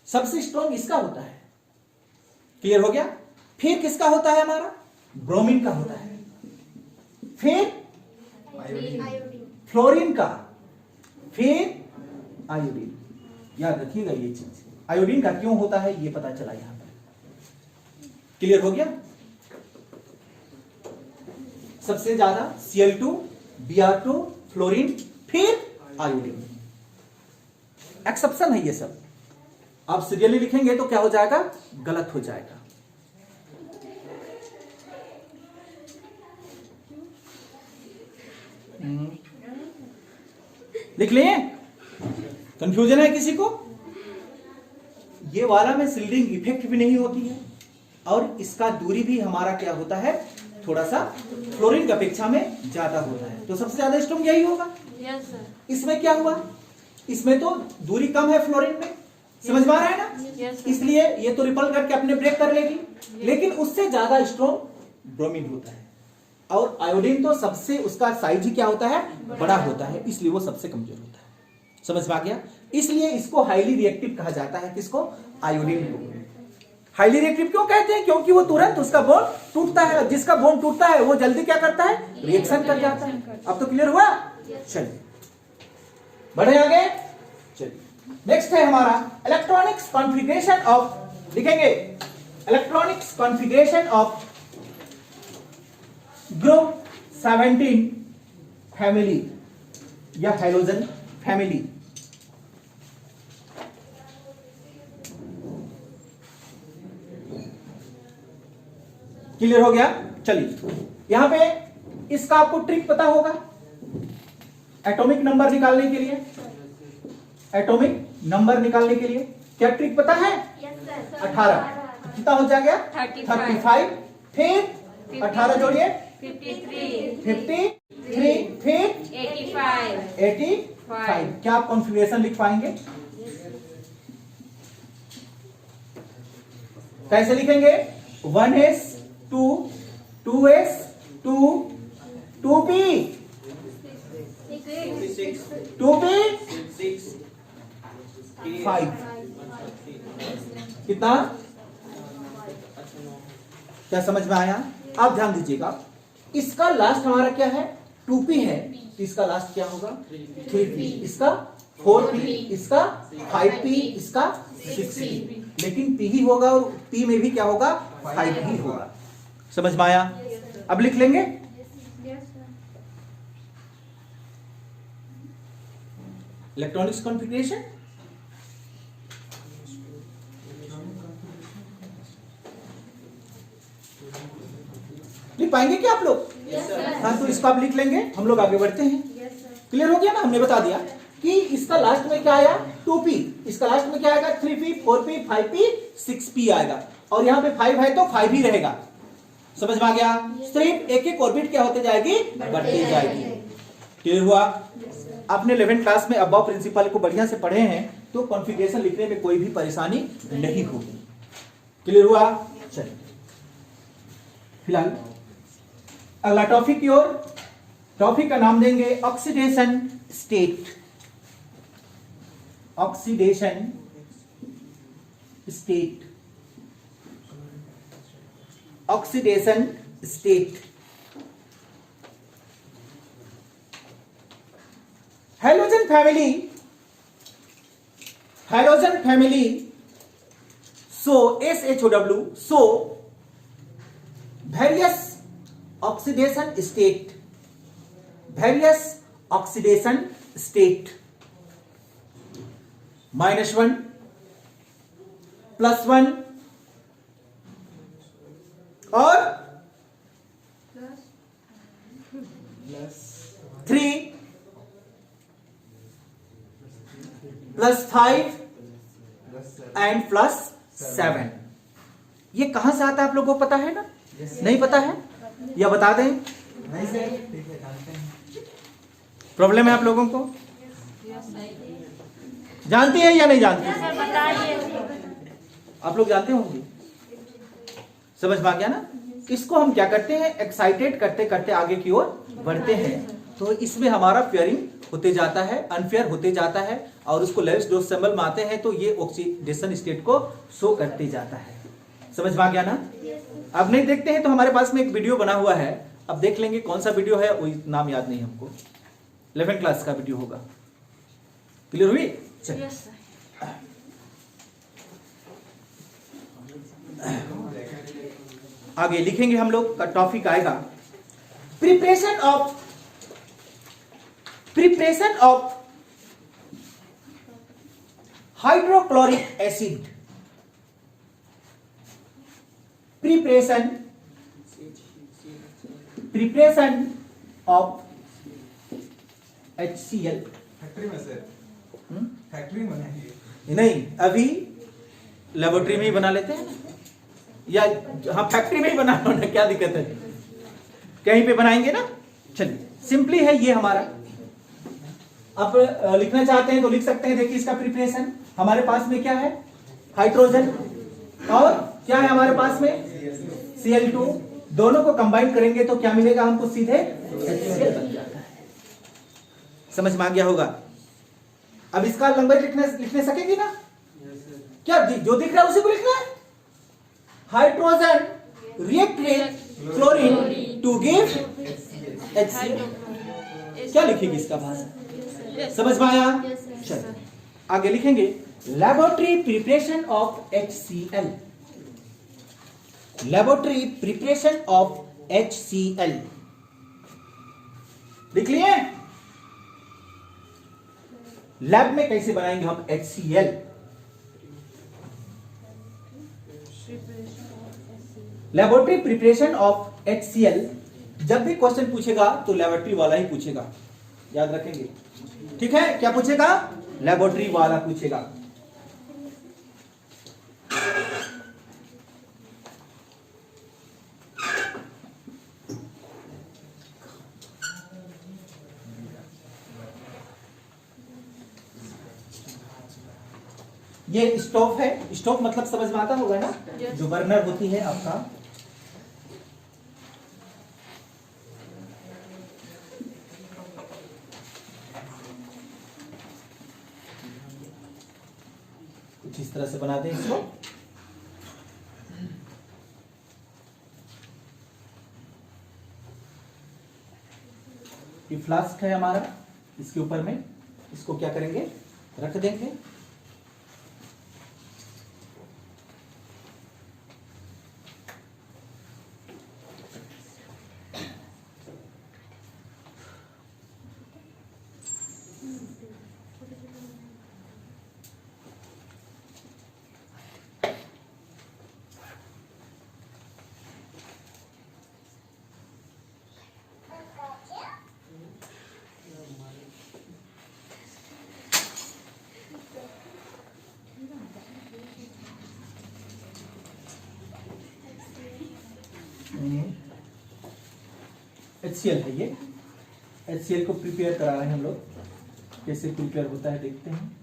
सबसे स्ट्रॉन्ग इसका होता है। क्लियर हो गया। फिर किसका होता है, हमारा ब्रोमीन का होता है। फिर फ्लोरीन का, फिर आयोडीन। याद रखिएगा ये चीज, आयोडीन का क्यों होता है ये पता चला यहां पर। क्लियर हो गया। सबसे ज्यादा Cl2, Br2, फ्लोरीन, फिर आयोडीन। एक्सेप्शन है ये सब। आप सीरियली लिखेंगे तो क्या हो जाएगा, गलत हो जाएगा। लिख लिए, कंफ्यूजन है किसी को। ये वाला में शिल्डिंग इफेक्ट भी नहीं होती है, और इसका दूरी भी हमारा क्या होता है, थोड़ा सा फ्लोरीन की अपेक्षा में ज्यादा होता है। तो सबसे ज्यादा स्ट्रॉन्ग यही होगा। Yes sir. इसमें क्या हुआ, इसमें तो दूरी कम है फ्लोरीन में। समझ में आ रहा है ना। Yes, sir. इसलिए ये तो रिपल करके अपने ब्रेक कर लेगी। लेकिन उससे ज्यादा स्ट्रॉन्ग ब्रोमीन होता है, और आयोडीन तो सबसे, उसका साइज ही क्या होता है, बड़ा होता है, इसलिए वो सबसे कमजोर होता है। समझ में आ गया। इसलिए इसको हाईली रिएक्टिव कहा जाता है। किसको, आयोडीन को। हाईली रिएक्टिव क्यों कहते हैं, क्योंकि वो तुरंत उसका बॉन्ड टूटता है। जिसका बॉन्ड टूटता है वो जल्दी क्या करता है, रिएक्शन कर जाता है। अब तो क्लियर हुआ। चलिए बढ़े आगे। चलिए नेक्स्ट है हमारा इलेक्ट्रॉनिक्स कॉन्फ़िगरेशन ऑफ, लिखेंगे electronics configuration of group 17 family या हैलोजन फैमिली। क्लियर हो गया? चलिए यहां पे इसका आपको ट्रिक पता होगा एटॉमिक नंबर निकालने के लिए। एटॉमिक नंबर निकालने के लिए क्या ट्रिक पता है? 18 कितना हो जाएगा? 35 फिर 18 जोड़िए 53 फिर 85। क्या आप कॉन्फ़िगरेशन लिख पाएंगे? कैसे लिखेंगे? 1s 2 2s 2 2p 2p 5 कितना? क्या समझ में आया? आप ध्यान दीजिएगा, इसका लास्ट हमारा क्या है? 2p है, तो इसका लास्ट क्या होगा? 3p, इसका 4p, इसका 5p, इसका 6p। लेकिन p ही होगा और p में भी क्या होगा? 5 ही होगा। समझ में आया? अब लिख लेंगे इलेक्ट्रॉनिक्स कॉन्फ़िगरेशन। लिख पाएंगे क्या आप लोग? हाँ, तो इसको आप लिख लेंगे, हम लोग आगे बढ़ते हैं। क्लियर हो गया ना? हमने बता दिया कि इसका लास्ट में क्या आया? 2p, इसका लास्ट में क्या आएगा? 3p 4p 5p 6p आएगा, और यहां पे 5 है तो 5 ही रहेगा। समझ में आ गया? सिर्फ एक एक ऑर्बिट क्या होते जाएगी? बढ़ती जाएगी। क्लियर हुआ? आपने 11th क्लास में अब्बा प्रिंसिपल को बढ़िया से पढ़े हैं, तो कॉन्फ़िगरेशन लिखने में कोई भी परेशानी नहीं होगी। क्लियर हुआ? चलिए फिलहाल अगला टॉपिक की ओर। टॉपिक का नाम देंगे oxidation state. Oxidation state, oxidation state. Halogen family, halogen family show SHOW show various oxidation state, various oxidation state, -1 +1 और 3 +5 एंड +7। ये कहां से आता है आप लोगों को पता है ना? नहीं पता है या बता दें? नहीं सर, ठीक है, जानते हैं। प्रॉब्लम है आप लोगों को? जानती है या नहीं जानती? आप लोग जानते होंगे। समझ में आ गया ना? इसको हम क्या करते हैं? एक्साइटेड करते करते आगे की ओर बढ़ते हैं, तो इसमें हमारा फेयरिंग होते जाता है, अनफेयर होते जाता है, और उसको लेविस डोज सिंबल में आते हैं तो ये ऑक्सीडेशन स्टेट को शो करते जाता है। समझ में आ गया ना? अब नहीं देखते हैं तो हमारे पास में एक वीडियो बना हुआ है, अब देख लेंगे कौन सा वीडियो है, वही नाम याद नहीं हमको। 11th क्लास का वीडियो होगा। क्लियर हुई? चलिए आगे लिखेंगे हम लोग का टॉपिक आएगा preparation of hydrochloric acid. Preparation of HCl। Factory में सर, फैक्ट्री में बनाएंगे? नहीं, अभी लेबोरेटरी में ही बना लेते हैं ना, या हाँ फैक्ट्री में ही बना लो ना, क्या दिक्कत है? कहीं पे बनाएंगे ना। चलिए सिंपली है ये हमारा। आप लिखना चाहते हैं तो लिख सकते हैं। देखिए इसका प्रिपरेशन हमारे पास में क्या है? हाइड्रोजन, और क्या है हमारे पास में? Cl2। दोनों को कंबाइन करेंगे तो क्या मिलेगा हमको? सीधे HCl बन जाता है। समझ में आ गया होगा? अब इसका लंबाई लिखने सकेगी ना? क्या जो दिख रहा है उसी को लिखना है। Hydrogen react with chlorine to give HCl। क्या लिखेगी इसका भाषा? समझ में आया? चलिए आगे लिखेंगे laboratory preparation of HCl, laboratory preparation of HCl। लिख लिए? लैब में कैसे बनाएंगे हम HCl? Laboratory preparation of HCl। जब भी क्वेश्चन पूछेगा तो लेबोरेटरी वाला ही पूछेगा, याद रखेंगे। ठीक है, क्या पूछेगा? लेबोरेटरी वाला पूछेगा। ये स्टोव है, स्टोव मतलब समझ में आता होगा ना, जो बर्नर होती है आपका। कुछ इस तरह से बनाते हैं इसको। ये फ्लास्क है हमारा, इसके ऊपर में इसको क्या करेंगे? रख देंगे। HCl है ये। HCl को प्रिपेयर करा रहे हैं हम लोग। कैसे प्रिपेयर होता है देखते हैं।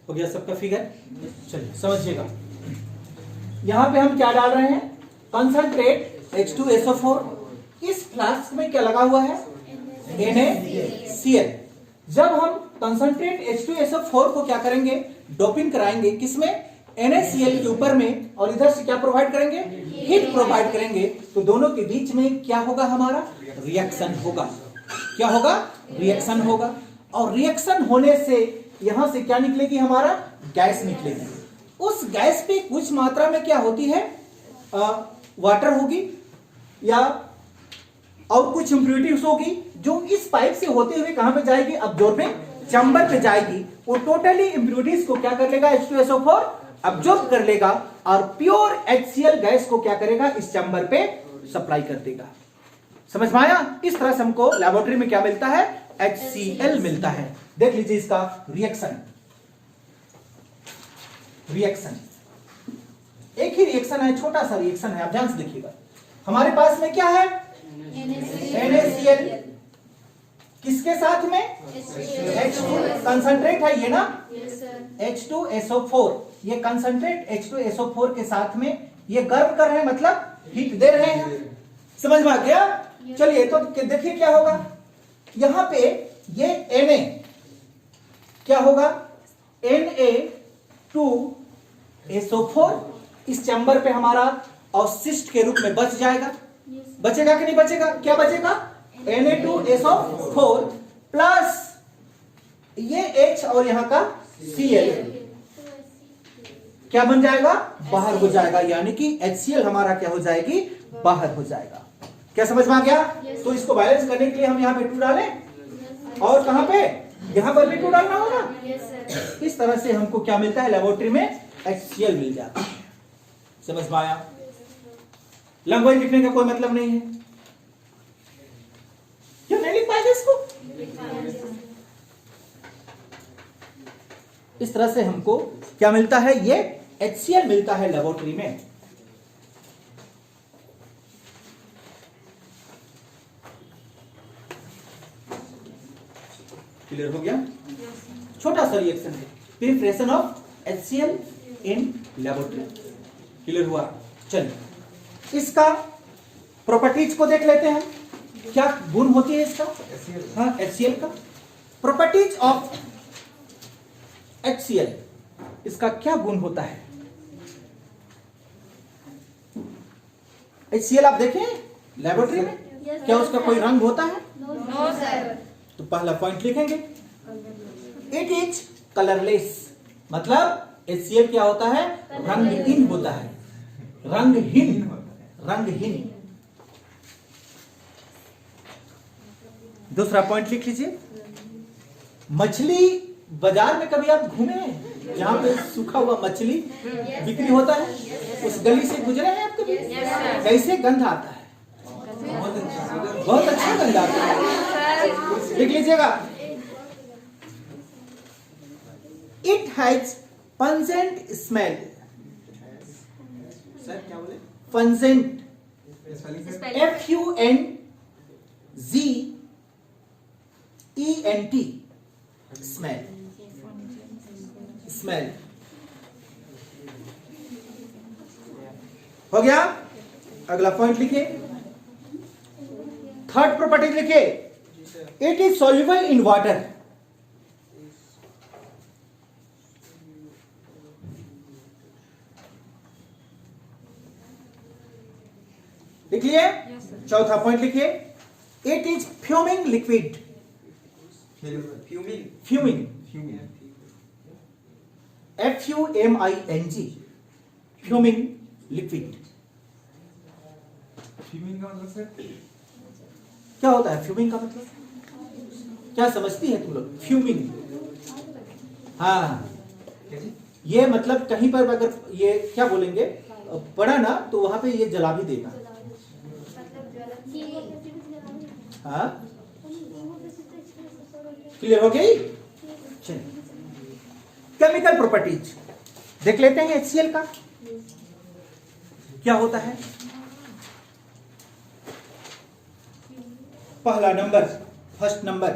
हो गया सबका फिगर। चलिए समझिएगा, यहां पे हम क्या डाल रहे हैं? Concentrate H2SO4। इस फ्लास्क में क्या लगा हुआ है? NaCl। जब हम कंसंट्रेट H2SO4 को क्या करेंगे, डोपिंग कराएंगे किसमें, NaCl के ऊपर में, और इधर से क्या प्रोवाइड करेंगे, हीट प्रोवाइड करेंगे, तो दोनों के बीच में क्या होगा, हमारा रिएक्शन होगा। क्या होगा, रिएक्शन होगा। और रिएक्शन होने से यहां से क्या निकलेगी, हमारा गैस निकलेगी। उस गैस पे कुछ मात्रा में क्या होती है, वाटर होगी या और कुछ इंप्यूरिटीज होगी, जो इस पाइप से होते हुए कहां पे जाएगी, अब्जॉर्बिंग चैम्बर पे जाएगी। वो टोटली इंप्यूरिटीज को क्या कर लेगा, H2SO4 अब्जॉर्ब कर लेगा, और प्योर HCl गैस को क्या करेगा, इस चैम्बर पे सप्लाई कर देगा। समझ में आया। इस तरह से हमको लैबोरेटरी में क्या मिलता है, HCl मिलता है। देख लीजिए इसका रिएक्शन। एक ही रिएक्शन है, छोटा सा रिएक्शन है, आप ध्यान से देखिएगा। हमारे पास में क्या है, NaCl, किसके साथ में, H2 कंसंट्रेट है ये ना, H2SO4, ये कंसंट्रेट H2SO4 के साथ में ये गर्म कर रहे हैं, मतलब हीट दे रहे हैं। समझ में आ गया। चलिए तो देखिए क्या होगा, यहां पे ये Na क्या होगा, Na2SO4 इस चैम्बर पे हमारा अवशिष्ट के रूप में बच जाएगा। बचेगा कि नहीं बचेगा, क्या बचेगा, Na2SO4 प्लस ये H और यहां का Cl क्या बन जाएगा, बाहर हो जाएगा, यानी कि HCl हमारा क्या हो जाएगी, बाहर हो जाएगा। क्या समझ में आ गया। तो इसको बैलेंस करने के लिए हम यहां पे 2 डालें, और कहां पे, यहां पर भी 2 डालना होगा। इस तरह से हमको क्या मिलता है, लेबोरेटरी में HCl मिल जाता है। समझ में आया। लैंग्वेज लिखने का कोई मतलब नहीं है, क्यों नहीं लिख पाएंगे इसको। इस तरह से हमको क्या मिलता है, ये HCl मिलता है लेबोरेटरी में। क्लियर हो गया। छोटा सा रिएक्शन है, preparation of HCl in laboratory. Clear हुआ। चलिए इसका प्रॉपर्टीज को देख लेते हैं, क्या गुण होती है इसका, हाँ HCl का। प्रॉपर्टीज ऑफ HCl, इसका क्या गुण होता है। HCl आप देखें लेबोरेटरी में, क्या उसका कोई रंग होता है, नो सर। तो पहला पॉइंट लिखेंगे, इट इज कलरलेस, मतलब HCl क्या होता है, रंगहीन होता है, रंगहीन। दूसरा पॉइंट लिख लीजिए, मछली बाजार में कभी आप घूमे हैं, जहां पे सूखा हुआ मछली बिक्री होता है, उस गली से गुजरे हैं आप कभी, कैसे गंध आता है, बहुत अच्छा गंध आता है। लिख लीजिएगा, it has pungent smell. Sir क्या बोले, पंजेंट, FUNZENT, स्मेल। हो गया। अगला पॉइंट लिखिए, थर्ड प्रॉपर्टी लिखिए, it is soluble in water. लिखिए। चौथा पॉइंट लिखिए, it is fuming liquid. Fuming, FUMING, fuming liquid. Fuming का मतलब सर क्या होता है फ्यूमिंग का मतलब, क्या समझती है तुम लोग फ्यूमिंग। हाँ, ये मतलब कहीं पर अगर ये क्या बोलेंगे पड़ा ना, तो वहां पे ये जला भी देगा। हाँ, क्लियर हो गई। चलिए केमिकल प्रॉपर्टीज देख लेते हैं HCl का क्या होता है। पहला number, first number,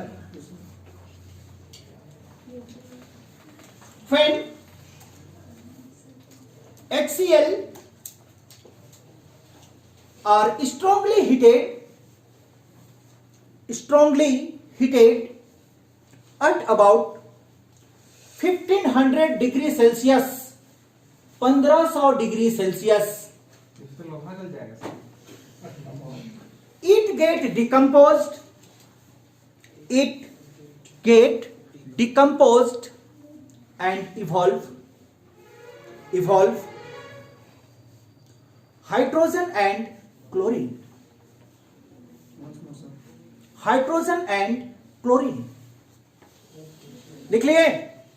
when HCl are strongly heated, strongly heated at about 1500 degree Celsius, 1500 degree Celsius, इस पे लोहा जल जाएगा sir. it get decomposed and evolve hydrogen and chlorine, hydrogen and chlorine. लिख लिए?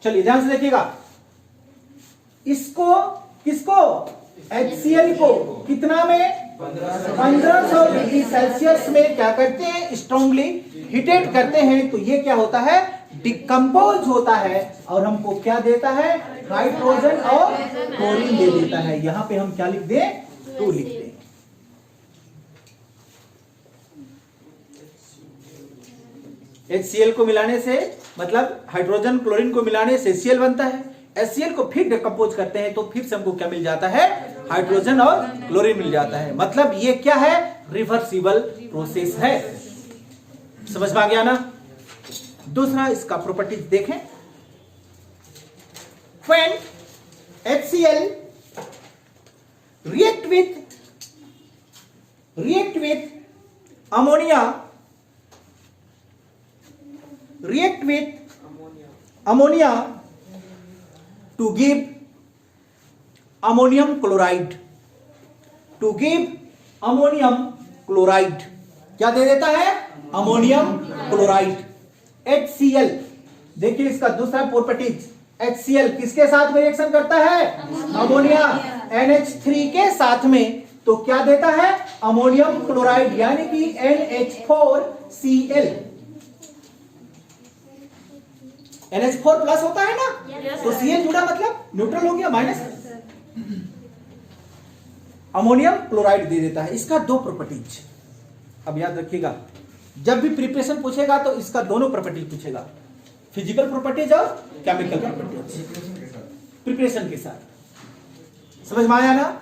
चलिए ध्यान से देखिएगा, इसको किसको, HCl को कितना में, 1500 डिग्री सेल्सियस में क्या करते हैं, स्ट्रांगली हीटेड करते हैं, तो ये क्या होता है, डिकम्पोज होता है और हमको क्या देता है, हाइड्रोजन और क्लोरीन दे देता है। यहां पे हम क्या लिख दें, 2 लिख दें। HCl को मिलाने से मतलब हाइड्रोजन क्लोरीन को मिलाने से HCl बनता है, HCl को फिर डिकम्पोज करते हैं तो फिर से हमको क्या मिल जाता है, हाइड्रोजन और क्लोरीन मिल जाता है। मतलब ये क्या है, रिवर्सिबल प्रोसेस है। समझ में आ गया ना? दूसरा इसका प्रॉपर्टीज देखें। When HCl react with ammonia to give ammonium chloride, क्या दे देता है, अमोनियम क्लोराइड। HCl देखिए इसका दूसरा प्रॉपर्टीज, HCl किसके साथ में रिएक्शन करता है, अमोनिया NH3 के साथ में, तो क्या देता है, अमोनियम क्लोराइड, यानी कि NH4Cl। NH4 प्लस होता है ना, तो Cl जुड़ा मतलब न्यूट्रल हो गया, माइनस, अमोनियम क्लोराइड दे देता है। इसका 2 प्रॉपर्टीज, अब याद रखिएगा, जब भी प्रिपरेशन पूछेगा तो इसका दोनों प्रॉपर्टीज पूछेगा, फिजिकल प्रॉपर्टीज और केमिकल प्रॉपर्टीज, प्रिपरेशन के साथ। समझ में आया ना?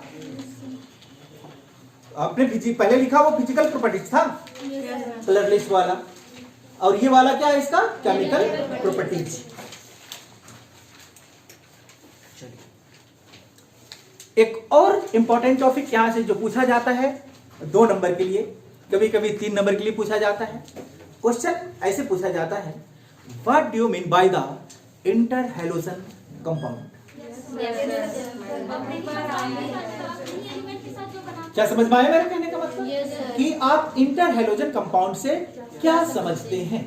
आपने पहले लिखा वो फिजिकल प्रॉपर्टीज था, कलर लिस्ट वाला, और ये वाला क्या है इसका, केमिकल प्रॉपर्टीज। एक और इंपॉर्टेंट टॉपिक यहां से जो पूछा जाता है 2 नंबर के लिए, कभी कभी 3 नंबर के लिए पूछा जाता है। क्वेश्चन ऐसे पूछा जाता है, what do you mean by the inter halogen compound. क्या समझ में आया मेरे कहने का मतलब, कि आप इंटर हैलोजन कंपाउंड से क्या समझते हैं।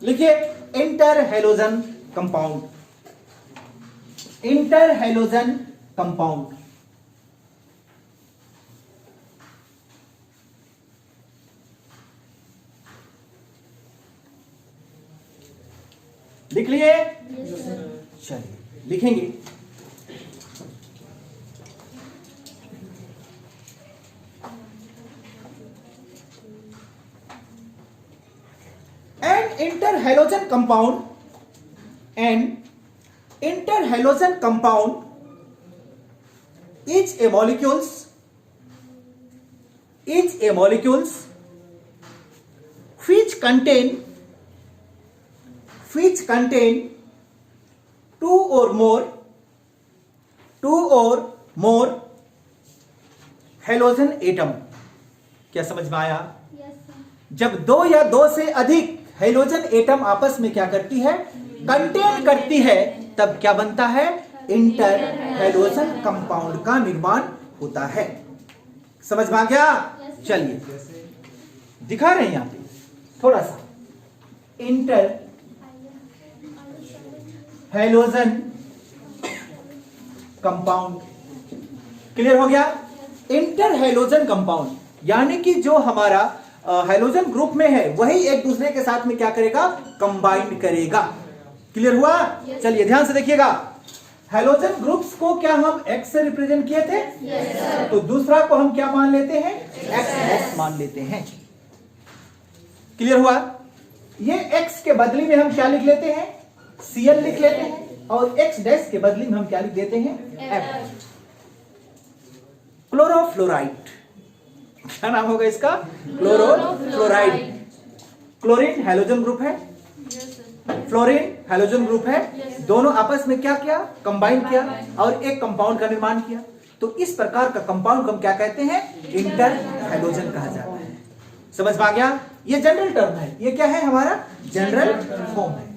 लिखिए, inter halogen compound, inter halogen compound, लिख लिए? चलिए लिखेंगे। An interhalogen compound is a molecules which contain two or more halogen atom। क्या समझ में आया? जब 2 या 2 से अधिक हेलोजन एटम आपस में क्या करती है, कंटेन करती है, तब क्या बनता है, इंटर हेलोजन कंपाउंड का निर्माण होता है। समझ में आ गया? चलिए दिखा रहे हैं यहां पे थोड़ा सा, इंटर हेलोजन कंपाउंड, क्लियर हो गया? इंटर हेलोजन कंपाउंड यानी कि जो हमारा हाइड्रोजन ग्रुप में है वही एक दूसरे के साथ में क्या करेगा, कंबाइंड करेगा। क्लियर हुआ? चलिए ध्यान से देखिएगा, हाइड्रोजन ग्रुप्स को क्या हम X से रिप्रेजेंट किए थे, तो दूसरा को हम क्या मान लेते हैं, XX मान लेते हैं। क्लियर हुआ? ये X के बदले में हम क्या लिख लेते हैं, Cl लिख लेते हैं, और X डैश के बदले में हम क्या लिख देते हैं, F। क्लोरोफ्लोराइड, क्या नाम होगा इसका, क्लोरोफ्लोराइड। क्लोरीन हैलोजन ग्रुप है, फ्लोरीन हैलोजन ग्रुप है, दोनों आपस में क्या किया, कंबाइन किया और एक कंपाउंड का निर्माण किया। तो इस प्रकार का कंपाउंड को हम क्या कहते हैं, इंटर हैलोजन कहा जाता है। समझ में आ गया? ये जनरल टर्म है, ये क्या है हमारा जनरल फॉर्म है।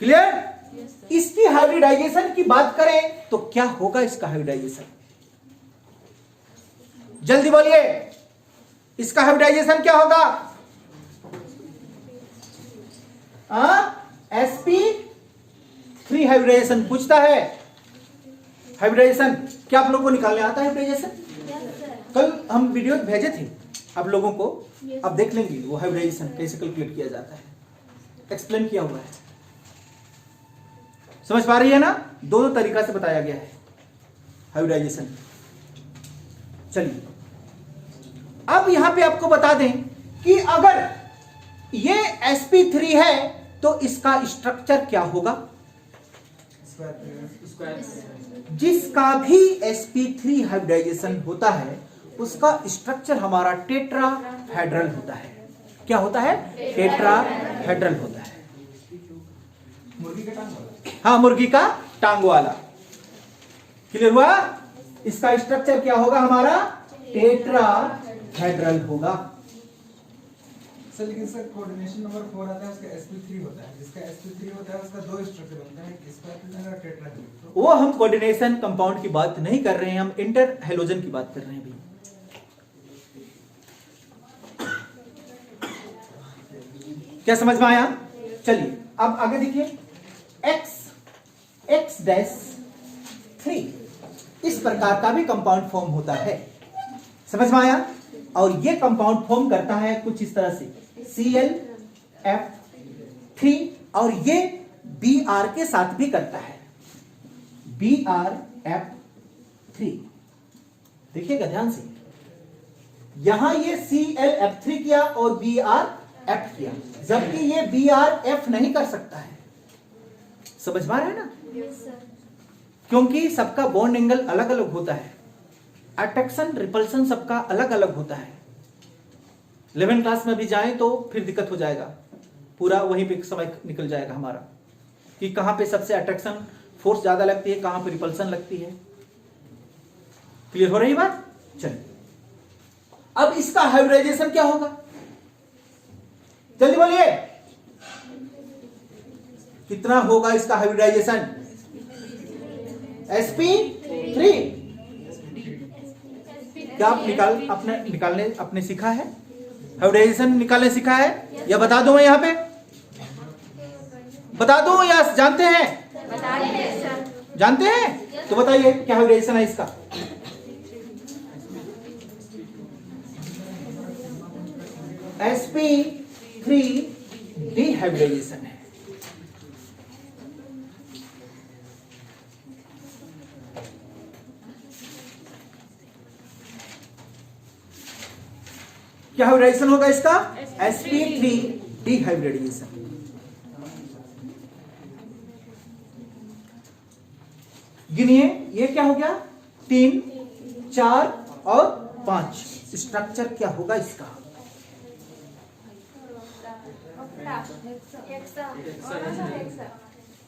क्लियर? इसकी हाइब्रिडाइजेशन की बात करें तो क्या होगा इसका हाइब्रिडाइजेशन, जल्दी बोलिए, इसका हाइब्रिडाइजेशन क्या होगा? sp3 हाइब्रिडाइजेशन पूछता है। हाइब्रिडाइजेशन क्या आप लोगों को निकालने आता है हाइब्रिडाइजेशन? कल हम वीडियो भेजे थे आप लोगों को, अब देख लेंगे वो हाइब्रिडाइजेशन कैसे कैलकुलेट किया जाता है, एक्सप्लेन किया हुआ है। समझ पा रही है ना? दोनों तरीका से बताया गया है हाइब्रिडाइजेशन। चलिए अब यहां पे आपको बता दें कि अगर ये sp3 है तो इसका स्ट्रक्चर क्या होगा? जिसका भी sp3 हाइब्रिडाइजेशन होता है उसका स्ट्रक्चर हमारा टेट्राहेड्रल होता है। क्या होता है? टेट्राहेड्रल होता है। मुर्गी का टांग वाला। हाँ, मुर्गी का टांग वाला। क्लियर हुआ? इसका स्ट्रक्चर क्या होगा हमारा? टेट्राहेड्रल होगा। सर लेकिन सर कोऑर्डिनेशन नंबर 4 आता है, उसका sp3 होता है, जिसका sp3 होता है उसका दो स्ट्रक्चर होता है, स्क्वायर और टेट्राहेड्रल। वो हम कोऑर्डिनेशन कंपाउंड की बात नहीं कर रहे हैं, हम इंटर हेलोजन की बात कर रहे हैं भी। क्या समझ में आया? चलिए अब आगे देखिए, x-3 इस प्रकार का भी कंपाउंड फॉर्म होता है। समझ में आया? और ये कंपाउंड फॉर्म करता है कुछ इस तरह से ClF3 और ये Br के साथ भी करता है, BrF3। देखिएगा ध्यान से, यहां ये ClF3 किया और BrF किया, जबकि ये BrF नहीं कर सकता है। समझ में आ रहा है ना? क्योंकि सबका बॉन्ड एंगल अलग अलग होता है, अट्रैक्शन रिपल्सन सबका अलग अलग होता है। 11th क्लास में भी जाएं तो फिर दिक्कत हो जाएगा, पूरा वहीं पे समय निकल जाएगा हमारा कि कहां पे सबसे अट्रैक्शन फोर्स ज्यादा लगती है, कहां पे रिपल्सन लगती है। क्लियर हो रही बात? चलिए अब इसका हाइब्रिडाइजेशन क्या होगा, जल्दी बोलिए, कितना होगा इसका हाइब्रिडाइजेशन? sp3। क्या आप अपने सीखा है? हाइब्रिडाइजेशन निकालने सीखा है या बता दूं मैं यहां पे? बता दूं या जानते हैं? जानते हैं तो बताइए क्या हाइब्रिडाइजेशन है इसका? sp3 डिहाइब्रिडाइजेशन है। क्या हाइब्रिडाइजेशन होगा इसका? sp3 डिहाइब्रिडाइजेशन। गिनिए, ये क्या हो गया? 3, 4 और 5। स्ट्रक्चर क्या होगा इसका?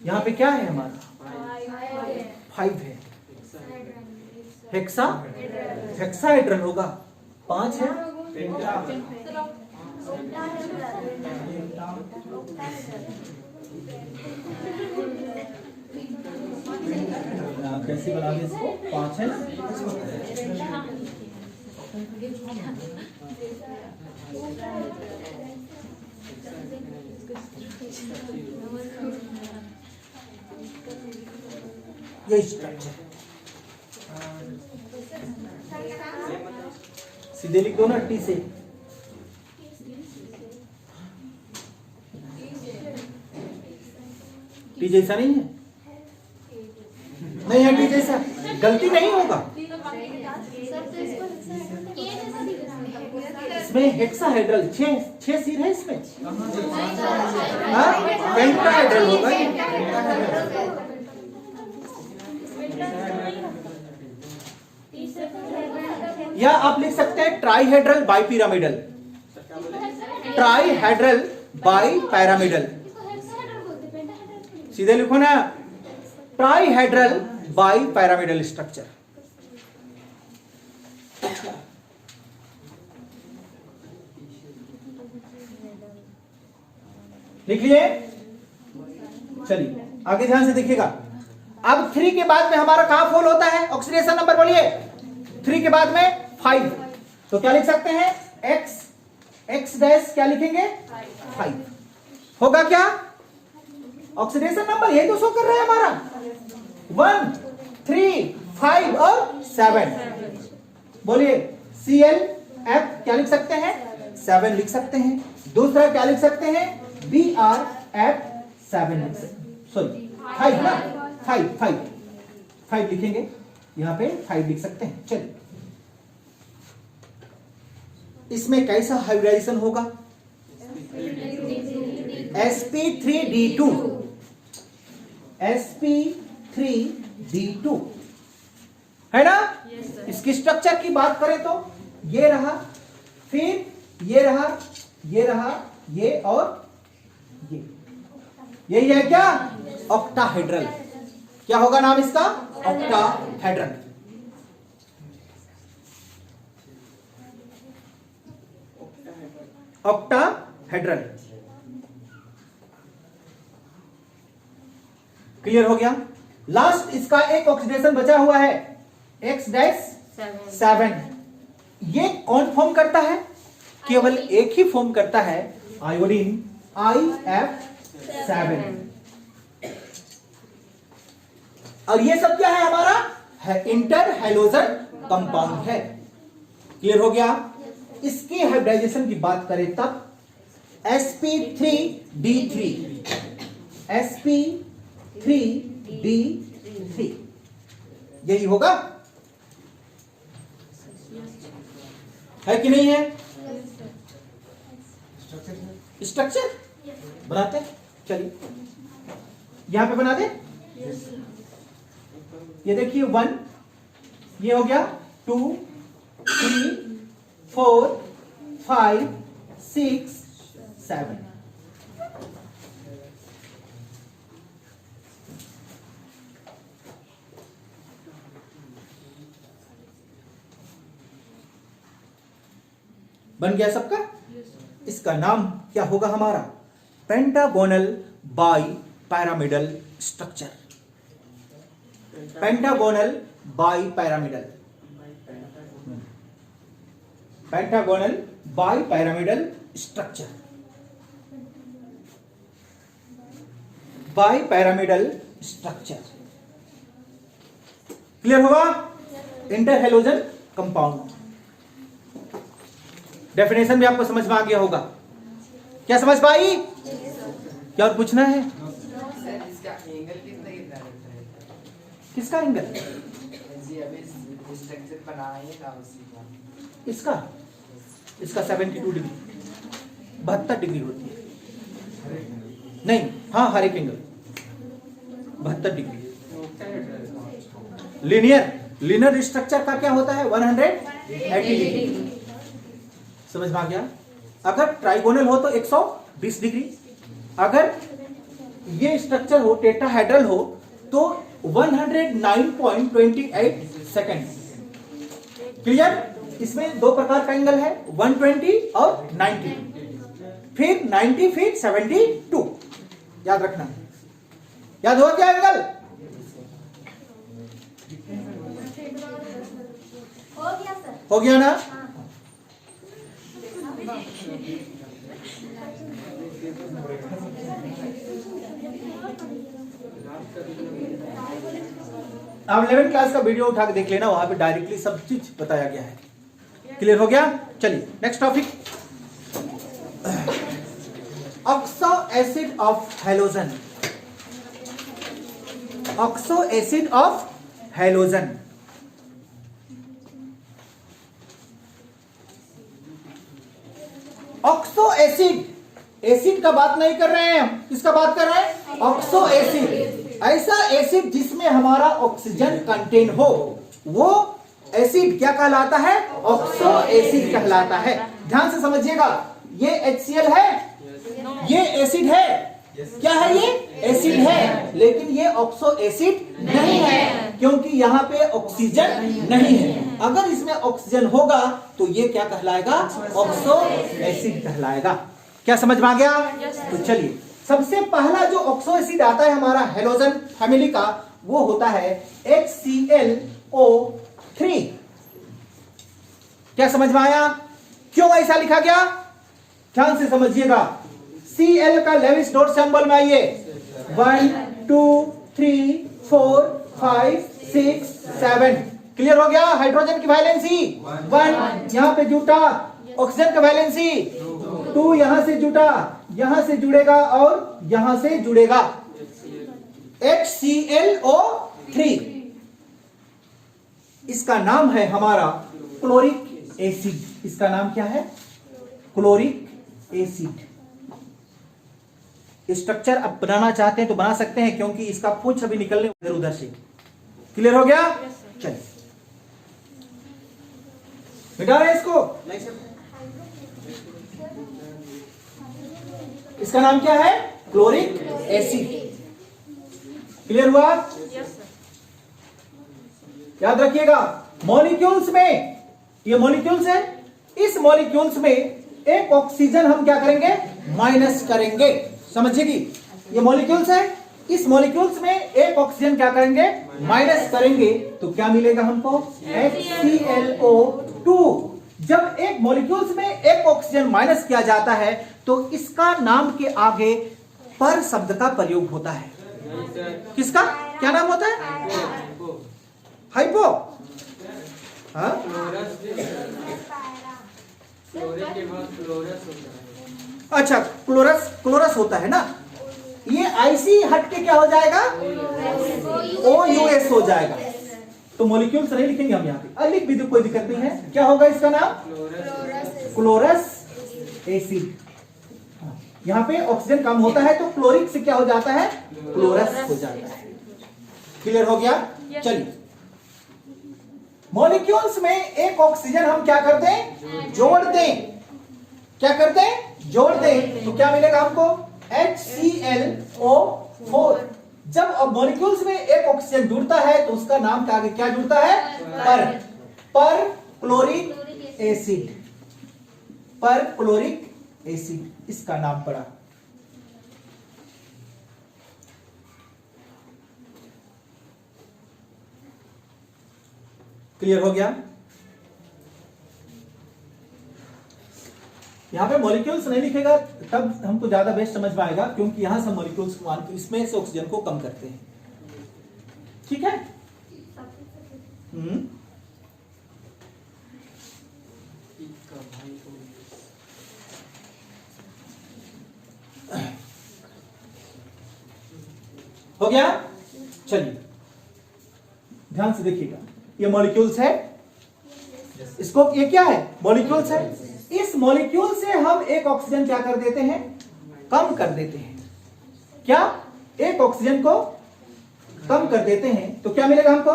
यहां पे क्या है हमारा? 5 है। हेक्साहेड्रल होगा। 5 है। कैसे बनाओगे इसको? 5 है। ये स्ट्रक्चर सीधे लिख दो ना, टी से। टी जैसा नहीं है, नहीं है टी जैसा, गलती नहीं होगा। इसमें हेक्साहेड्रल 6 सिर है इसमें। पेंटाहेड्रल होगा ये। या आप लिख सकते हैं trihedral bipyramidal. Trihedral bi pyramidal. सीधे लिखो ना, ट्राईहेड्रल बाई पैरामिडल स्ट्रक्चर। लिख लिए? चलिए आगे ध्यान से देखिएगा। अब 3 के बाद में हमारा कहां फॉल होता है? ऑक्सीडेशन नंबर बोलिए। 3 के बाद में 5, तो क्या लिख सकते हैं? x डैश क्या लिखेंगे? 5 होगा क्या? ऑक्सीडेशन नंबर यही तो शो कर रहा है हमारा, 1, 3, 5 और 7। बोलिए ClF क्या लिख सकते हैं? 7 लिख सकते हैं। दूसरा क्या लिख सकते हैं? BrF7 लिख सकते हैं, सॉरी 5 ना, 5 लिखेंगे यहां पे, 5 लिख सकते हैं। चलिए इसमें कैसा हाइब्रिडाइजेशन होगा? sp3d2, sp3d2 है ना? इसकी स्ट्रक्चर की बात करें तो ये रहा, फिर ये रहा, ये रहा, ये और ये, यही है क्या? ऑक्टाहेड्रल। क्या होगा नाम इसका? ऑक्टाहेड्रल। ऑक्टाहेड्रल क्लियर हो गया? लास्ट इसका एक ऑक्सीडेशन बचा हुआ है, X-7। ये कौन फॉर्म करता है? केवल एक ही फॉर्म करता है, आयोडीन IF7। और ये सब क्या है हमारा? है इंटर हैलोजन कंपाउंड है। क्लियर हो गया? इसकी हाइब्रिडाइजेशन की बात करें तब sp3d3, sp3d3 यही होगा, है कि नहीं है? स्ट्रक्चर बनाते हैं, चलिए यहां पे बना दे। ये देखिए 1, ये हो गया 2, 3, 4, 5, 6, 7। बन गया सबका? इसका नाम क्या होगा हमारा? Pentagonal bi pyramidal structure. Pentagonal bi pyramidal, pentagonal bi pyramidal structure, bi pyramidal structure. Clear होगा? Inter halogen compound. डेफिनेशन भी आपको समझ में आ गया होगा। क्या समझ पाई? क्या और पूछना है? सर इसका एंगल कितना किसका एंगल? जी अभी स्ट्रक्चर बनाएंगे ना उसी का। इसका 72 डिग्री, 72 डिग्री होती है। नहीं, हाँ हर एक एंगल 72 डिग्री। लीनियर स्ट्रक्चर का क्या होता है? 180 डिग्री। समझ में आ गया? अगर ट्राइगोनल हो तो 120 डिग्री, अगर ये स्ट्रक्चर हो टेट्राहेड्रल हो तो 109.28 सेकंड। क्लियर? इसमें दो प्रकार का एंगल है, 120 और 90, फिर 90, फिर 72। याद रखना, याद हुआ क्या एंगल? हो गया ना? आप 11th क्लास का वीडियो उठा के देख लेना, वहां पे डायरेक्टली सब चीज बताया गया है। क्लियर हो गया? चलिए next topic, oxo acid of halogen. Oxo acid of halogen, oxo acid, acid का बात नहीं कर रहे हैं हम, किसका बात कर रहे हैं? Oxo acid. ऐसा एसिड जिसमें हमारा ऑक्सीजन कंटेन हो, वो एसिड क्या कहलाता है? ऑक्सो एसिड कहलाता है। ध्यान से समझिएगा, ये HCl है, ये एसिड है, क्या है ये एसिड है, लेकिन ये ऑक्सो एसिड नहीं है क्योंकि यहाँ पे ऑक्सीजन नहीं है। अगर इसमें ऑक्सीजन होगा तो ये क्या कहलाएगा, ऑक्सो एसिड कहलाएगा। क्या समझ में आ गया? तो चलिए, सबसे पहला जो ऑक्सो एसिड आता है हमारा हेलोजन फैमिली का, वो होता है HClO3। क्या समझ में आया? क्यों ऐसा लिखा गया? ध्यान से समझिएगा। Cl का लेविस डॉट सिंबल में आइए, 1 2 3 4 5 6 7। क्लियर हो गया? हाइड्रोजन की वैलेंसी 1, यहां पे जुटा। ऑक्सीजन का वैलेंसी 2, यहां से जुटा, यहां से जुड़ेगा और यहां से जुड़ेगा, HClO3। इसका नाम है हमारा क्लोरिक एसिड। इसका नाम क्या है? Chloric acid. स्ट्रक्चर अब बनाना चाहते हैं तो बना सकते हैं, क्योंकि इसका पूछ अभी निकलने इधर उधर से। क्लियर हो गया? चलिए मिटा रहे हैं इसको। इसका नाम क्या है? Chloric acid. क्लियर हुआ? याद रखिएगा, मॉलिक्यूल्स में, ये मॉलिक्यूल्स है, इस मॉलिक्यूल्स में एक ऑक्सीजन हम क्या करेंगे? माइनस करेंगे। समझिएगी, ये मॉलिक्यूल्स है, इस मॉलिक्यूल्स में एक ऑक्सीजन क्या करेंगे? माइनस करेंगे। तो क्या मिलेगा हमको? HClO2। जब एक मॉलिक्यूल्स में एक ऑक्सीजन माइनस किया जाता है तो इसका नाम के आगे पर शब्द का प्रयोग होता है। किसका क्या नाम होता है? हाइपो। हाँ? अच्छा, क्लोरस होता है ना। ये आईसी हट के क्या हो जाएगा? OUS हो जाएगा। तो मॉलिक्यूल्स नहीं लिखेंगे हम यहाँ पे, लिख भी दो, कोई दिक्कत नहीं है। क्या होगा इसका नाम? Chlorous acid. यहाँ पे ऑक्सीजन कम होता है तो क्लोरिक से क्या हो जाता है? क्लोरस हो जाता है। क्लियर हो गया? चलिए, मॉलिक्यूल्स में एक ऑक्सीजन हम क्या करते हैं? जोड़ दें। क्या करते हैं? जोड़ दें। तो क्या मिलेगा हमको? HClO4। जब मॉलिक्यूल्स में एक ऑक्सीजन जुड़ता है तो उसका नाम के आगे क्या जुड़ता है? पर क्लोरिक एसिड। पर क्लोरिक एसिड इसका नाम पड़ा। क्लियर हो गया? यहां पे मॉलिक्यूल्स नहीं लिखेगा तब हमको ज्यादा बेस्ट समझ में आएगा, क्योंकि यहां से मॉलिक्यूल्स को मान के इसमें से ऑक्सीजन को कम करते हैं। ठीक है? हो गया? चलिए ध्यान से देखिएगा, ये मॉलिक्यूल्स है, इसको ये क्या है? मॉलिक्यूल्स है। इस मॉलिक्यूल से हम एक ऑक्सीजन क्या कर देते हैं? कम कर देते हैं। क्या? एक ऑक्सीजन को कम कर देते हैं तो क्या मिलेगा हमको?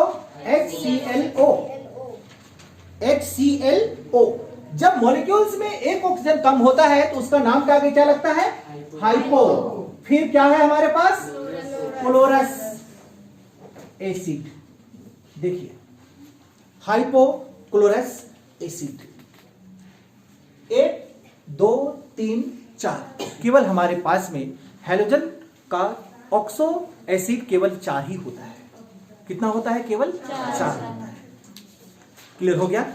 HClO। जब मॉलिक्यूल्स में एक ऑक्सीजन कम होता है तो उसका नाम के आगे क्या लगता है? हाइपो। फिर क्या है हमारे पास? Chlorous acid. देखिए, हाइपो क्लोरस एसिड। 1 2 3 4, केवल हमारे पास में हैलोजन का ऑक्सो एसिड केवल 4 ही होता है। कितना होता है? केवल 4 होता है। क्लियर हो गया?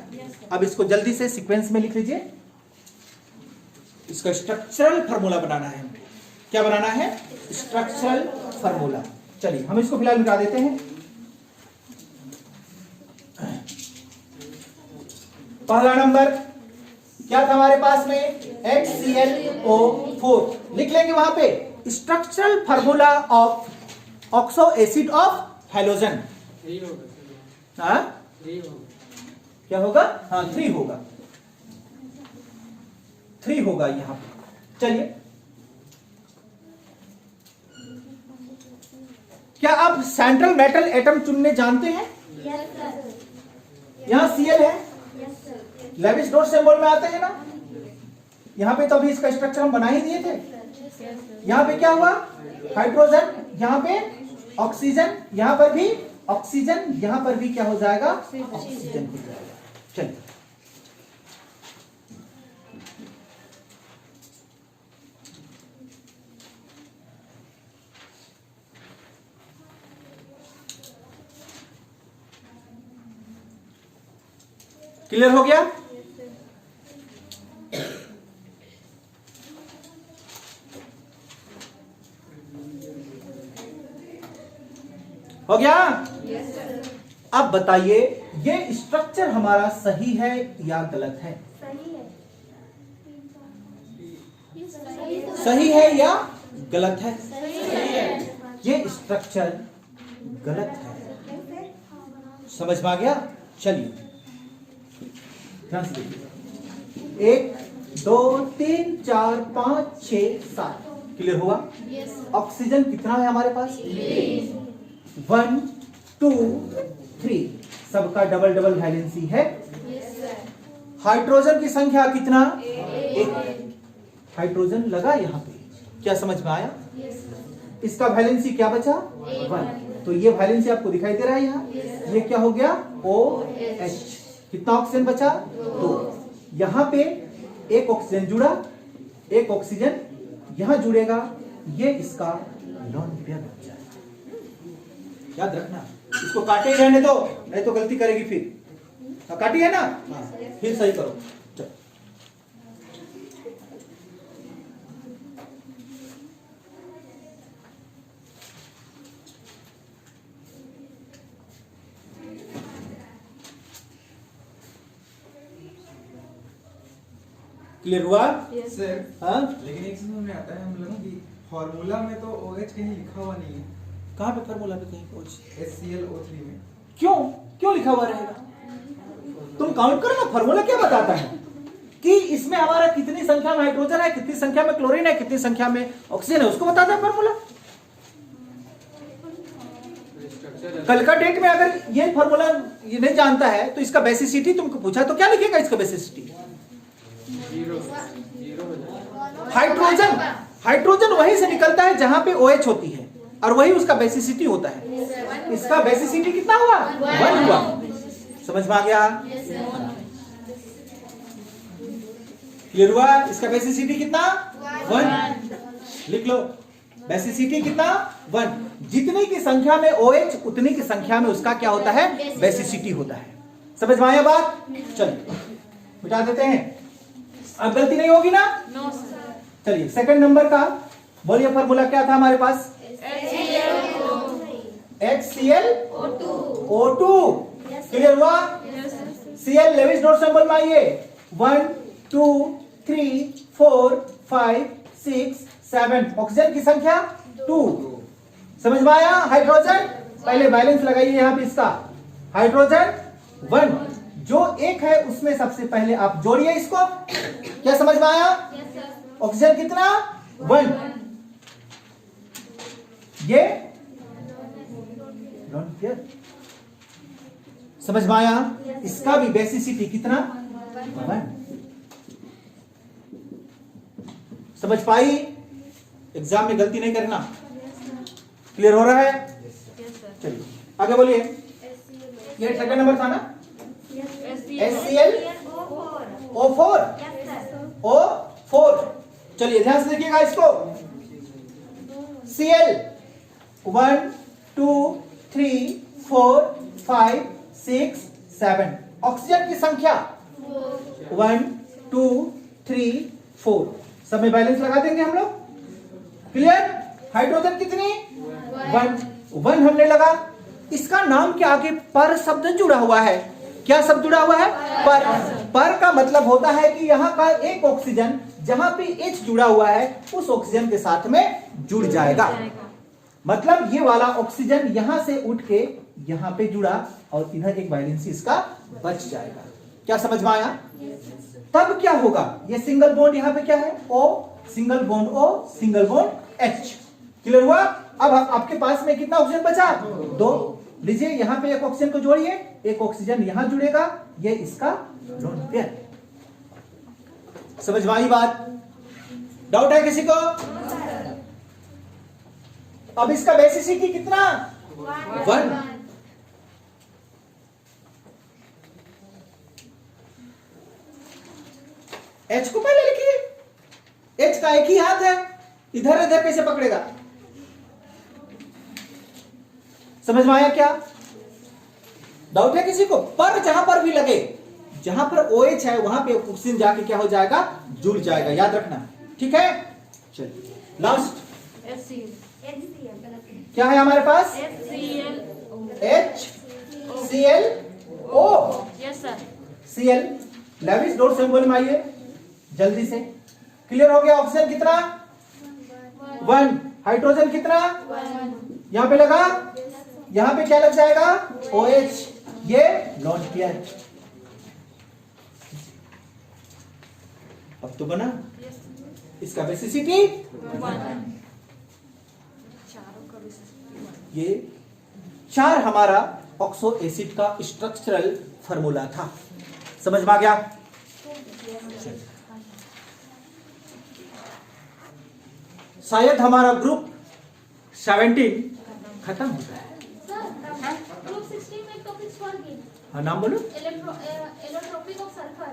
अब इसको जल्दी से सीक्वेंस में लिख लीजिए। इसका स्ट्रक्चरल फार्मूला बनाना है। क्या बनाना है? Structural formula. चलिए हम इसको फिलहाल मिटा देते हैं। पहला नंबर क्या था हमारे पास में? HClO4 लिख लेंगे वहां पे। Structural formula of oxo acid of halogen. 3 होगा। हाँ? 3 होगा। क्या होगा? हाँ 3 होगा। 3 होगा यहां पे। चलिए, क्या आप सेंट्रल मेटल एटम चुनने जानते हैं? यहां Cl है, लेविस डॉट सिंबल में आते हैं ना। यहाँ पे तो अभी इसका स्ट्रक्चर हम बना ही दिए थे। यहाँ पे क्या हुआ, हाइड्रोजन, यहाँ पे ऑक्सीजन, यहाँ पर भी ऑक्सीजन, यहाँ पर भी क्या हो जाएगा, ऑक्सीजन हो जाएगा। चलिए क्लियर हो गया। हो गया। अब बताइए ये स्ट्रक्चर हमारा सही है या गलत है? सही है या गलत है? ये स्ट्रक्चर गलत है। समझ में आ गया? चलिए ध्यान से देखिए, 1 2 3 4 5 6 7 क्लियर हुआ। ऑक्सीजन कितना है हमारे पास? 1 2 3 सबका डबल डबल वैलेंसी है। हाइड्रोजन की संख्या कितना? 1 हाइड्रोजन लगा यहाँ पे। क्या समझ में आया? इसका वैलेंसी क्या बचा? 1। तो ये वैलेंसी आपको दिखाई दे रहा है यहाँ, ये क्या हो गया? OH। कितना ऑक्सीजन बचा? 2। यहाँ पे एक ऑक्सीजन जुड़ा, एक ऑक्सीजन यहां जुड़ेगा, ये इसका लोन पेयर बन जाएगा। याद रखना, इसको काटे ही रहने दो, नहीं तो गलती करेगी फिर। काटी है ना? हाँ, फिर सही करो। चलो क्लियर हुआ? सर हाँ, लेकिन एक चीज में आता है हम लोगों की फॉर्मूला में तो OH कहीं लिखा हुआ नहीं है। कहाँ पे फॉर्मूला पे कहीं OH? HClO3 में क्यों लिखा हुआ रहेगा? तुम काउंट करो ना, फॉर्मूला क्या बताता है कि इसमें हमारा कितनी संख्या में हाइड्रोजन है, कितनी संख्या में क्लोरीन है, कितनी संख्या में ऑक्सीजन है, उसको बताता है फॉर्मूला। कल का डेट में अगर ये फॉर्मूला ये नहीं जानता है तो इसका बेसिसिटी तुमको पूछा तो क्या लिखेगा इसका बेसिसिटी? हाइड्रोजन वहीं से निकलता है जहां पे OH होती है और वही उसका बेसिसिटी होता है। इसका बेसिसिटी कितना हुआ? 1 हुआ। समझ में आ गया? क्लियर हुआ? इसका बेसिसिटी कितना? 1। लिख लो, बेसिसिटी कितना? 1। जितनी की संख्या में OH उतनी की संख्या में उसका क्या होता है? बेसिसिटी होता है। समझ में आया बात? चलिए मिटा देते हैं, अब गलती नहीं होगी ना? No sir. चलिए सेकंड नंबर का बोलिए, फॉर्मूला क्या था हमारे पास? HClO2। क्लियर हुआ? Cl लेविस डॉट सिंबल में आइए। 1 2 3 4 5 6 7 ऑक्सीजन की संख्या 2। समझ में आया? हाइड्रोजन पहले बैलेंस लगाइए यहाँ पे, इसका हाइड्रोजन 1 जो एक है उसमें सबसे पहले आप जोड़िए इसको। क्या समझ में आया? ऑक्सीजन कितना? 1। ये लोन पेयर। समझ में आया? इसका भी बेसिसिटी कितना? 1। समझ पाई? एग्जाम में गलती नहीं करना। क्लियर हो रहा है? चलिए आगे बोलिए। ये सेकंड नंबर था ना? HClO4। चलिए ध्यान से देखिएगा इसको। Cl 1 2 3 4 5 6 7 ऑक्सीजन की संख्या 1 2 3 4 सब में बैलेंस लगा देंगे हम लोग। क्लियर? हाइड्रोजन कितनी? 1 हमने लगा। इसका नाम के आगे पर शब्द जुड़ा हुआ है। क्या शब्द जुड़ा हुआ है? पर का मतलब होता है कि यहाँ का एक ऑक्सीजन जहां पे H जुड़ा हुआ है उस ऑक्सीजन के साथ में जुड़ जाएगा। मतलब ये वाला ऑक्सीजन यहां से उठ के यहां पे जुड़ा और इधर एक वैलेंसी इसका बच जाएगा। क्या समझ में आया? तब क्या होगा? ये सिंगल बॉन्ड यहाँ पे क्या है? O, single bond O, single bond H। Clear हुआ? अब आपके पास में कितना ऑक्सीजन बचा? 2। लीजिए यहाँ पे एक ऑक्सीजन को जोड़िए, एक ऑक्सीजन यहां जुड़ेगा, ये इसका लोन पेयर। समझ में आई बात? डाउट है किसी को? अब इसका बेसिसिटी कितना? 1। H को पहले लिखिए। H का एक ही हाथ है, इधर इधर कैसे पकड़ेगा? समझ में आया क्या? डाउट है किसी को? पर जहां पर भी लगे, जहां पर OH है वहां पे ऑक्सीजन जाके क्या हो जाएगा? जुड़ जाएगा, याद रखना। ठीक है, चलिए लास्ट क्या है हमारे पास? HClO। Yes sir. Cl Lewis dot symbol में आइए जल्दी से। क्लियर हो गया? ऑक्सीजन कितना? 1। हाइड्रोजन कितना? यहां पे लगा, यहां पे क्या लग जाएगा? OH। ये लॉन पेयर। अब तो बना। इसका बेसिसिटी ये 4 हमारा ऑक्सो एसिड का स्ट्रक्चरल फार्मूला था। समझ में आ गया? शायद हमारा ग्रुप 17 खत्म हो गया है। ग्रुप 16 में टॉपिक्स छोड़ गए। हाँ, नाम बोलो। Allotropic of sulphur.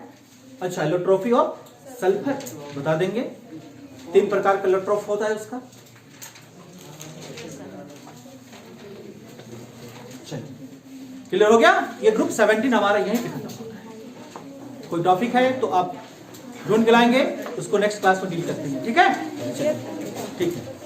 अच्छा, एलोट्रोफी ऑफ सल्फर बता देंगे। 3 प्रकार का एलोट्रोफ होता है उसका। चलिए, क्लियर हो गया? ये ग्रुप 17 हमारा यहीं पे खत्म होता है। कोई टॉपिक है तो आप ढूंढ के लाएंगे, उसको नेक्स्ट क्लास में डील करते हैं। ठीक है, ठीक है।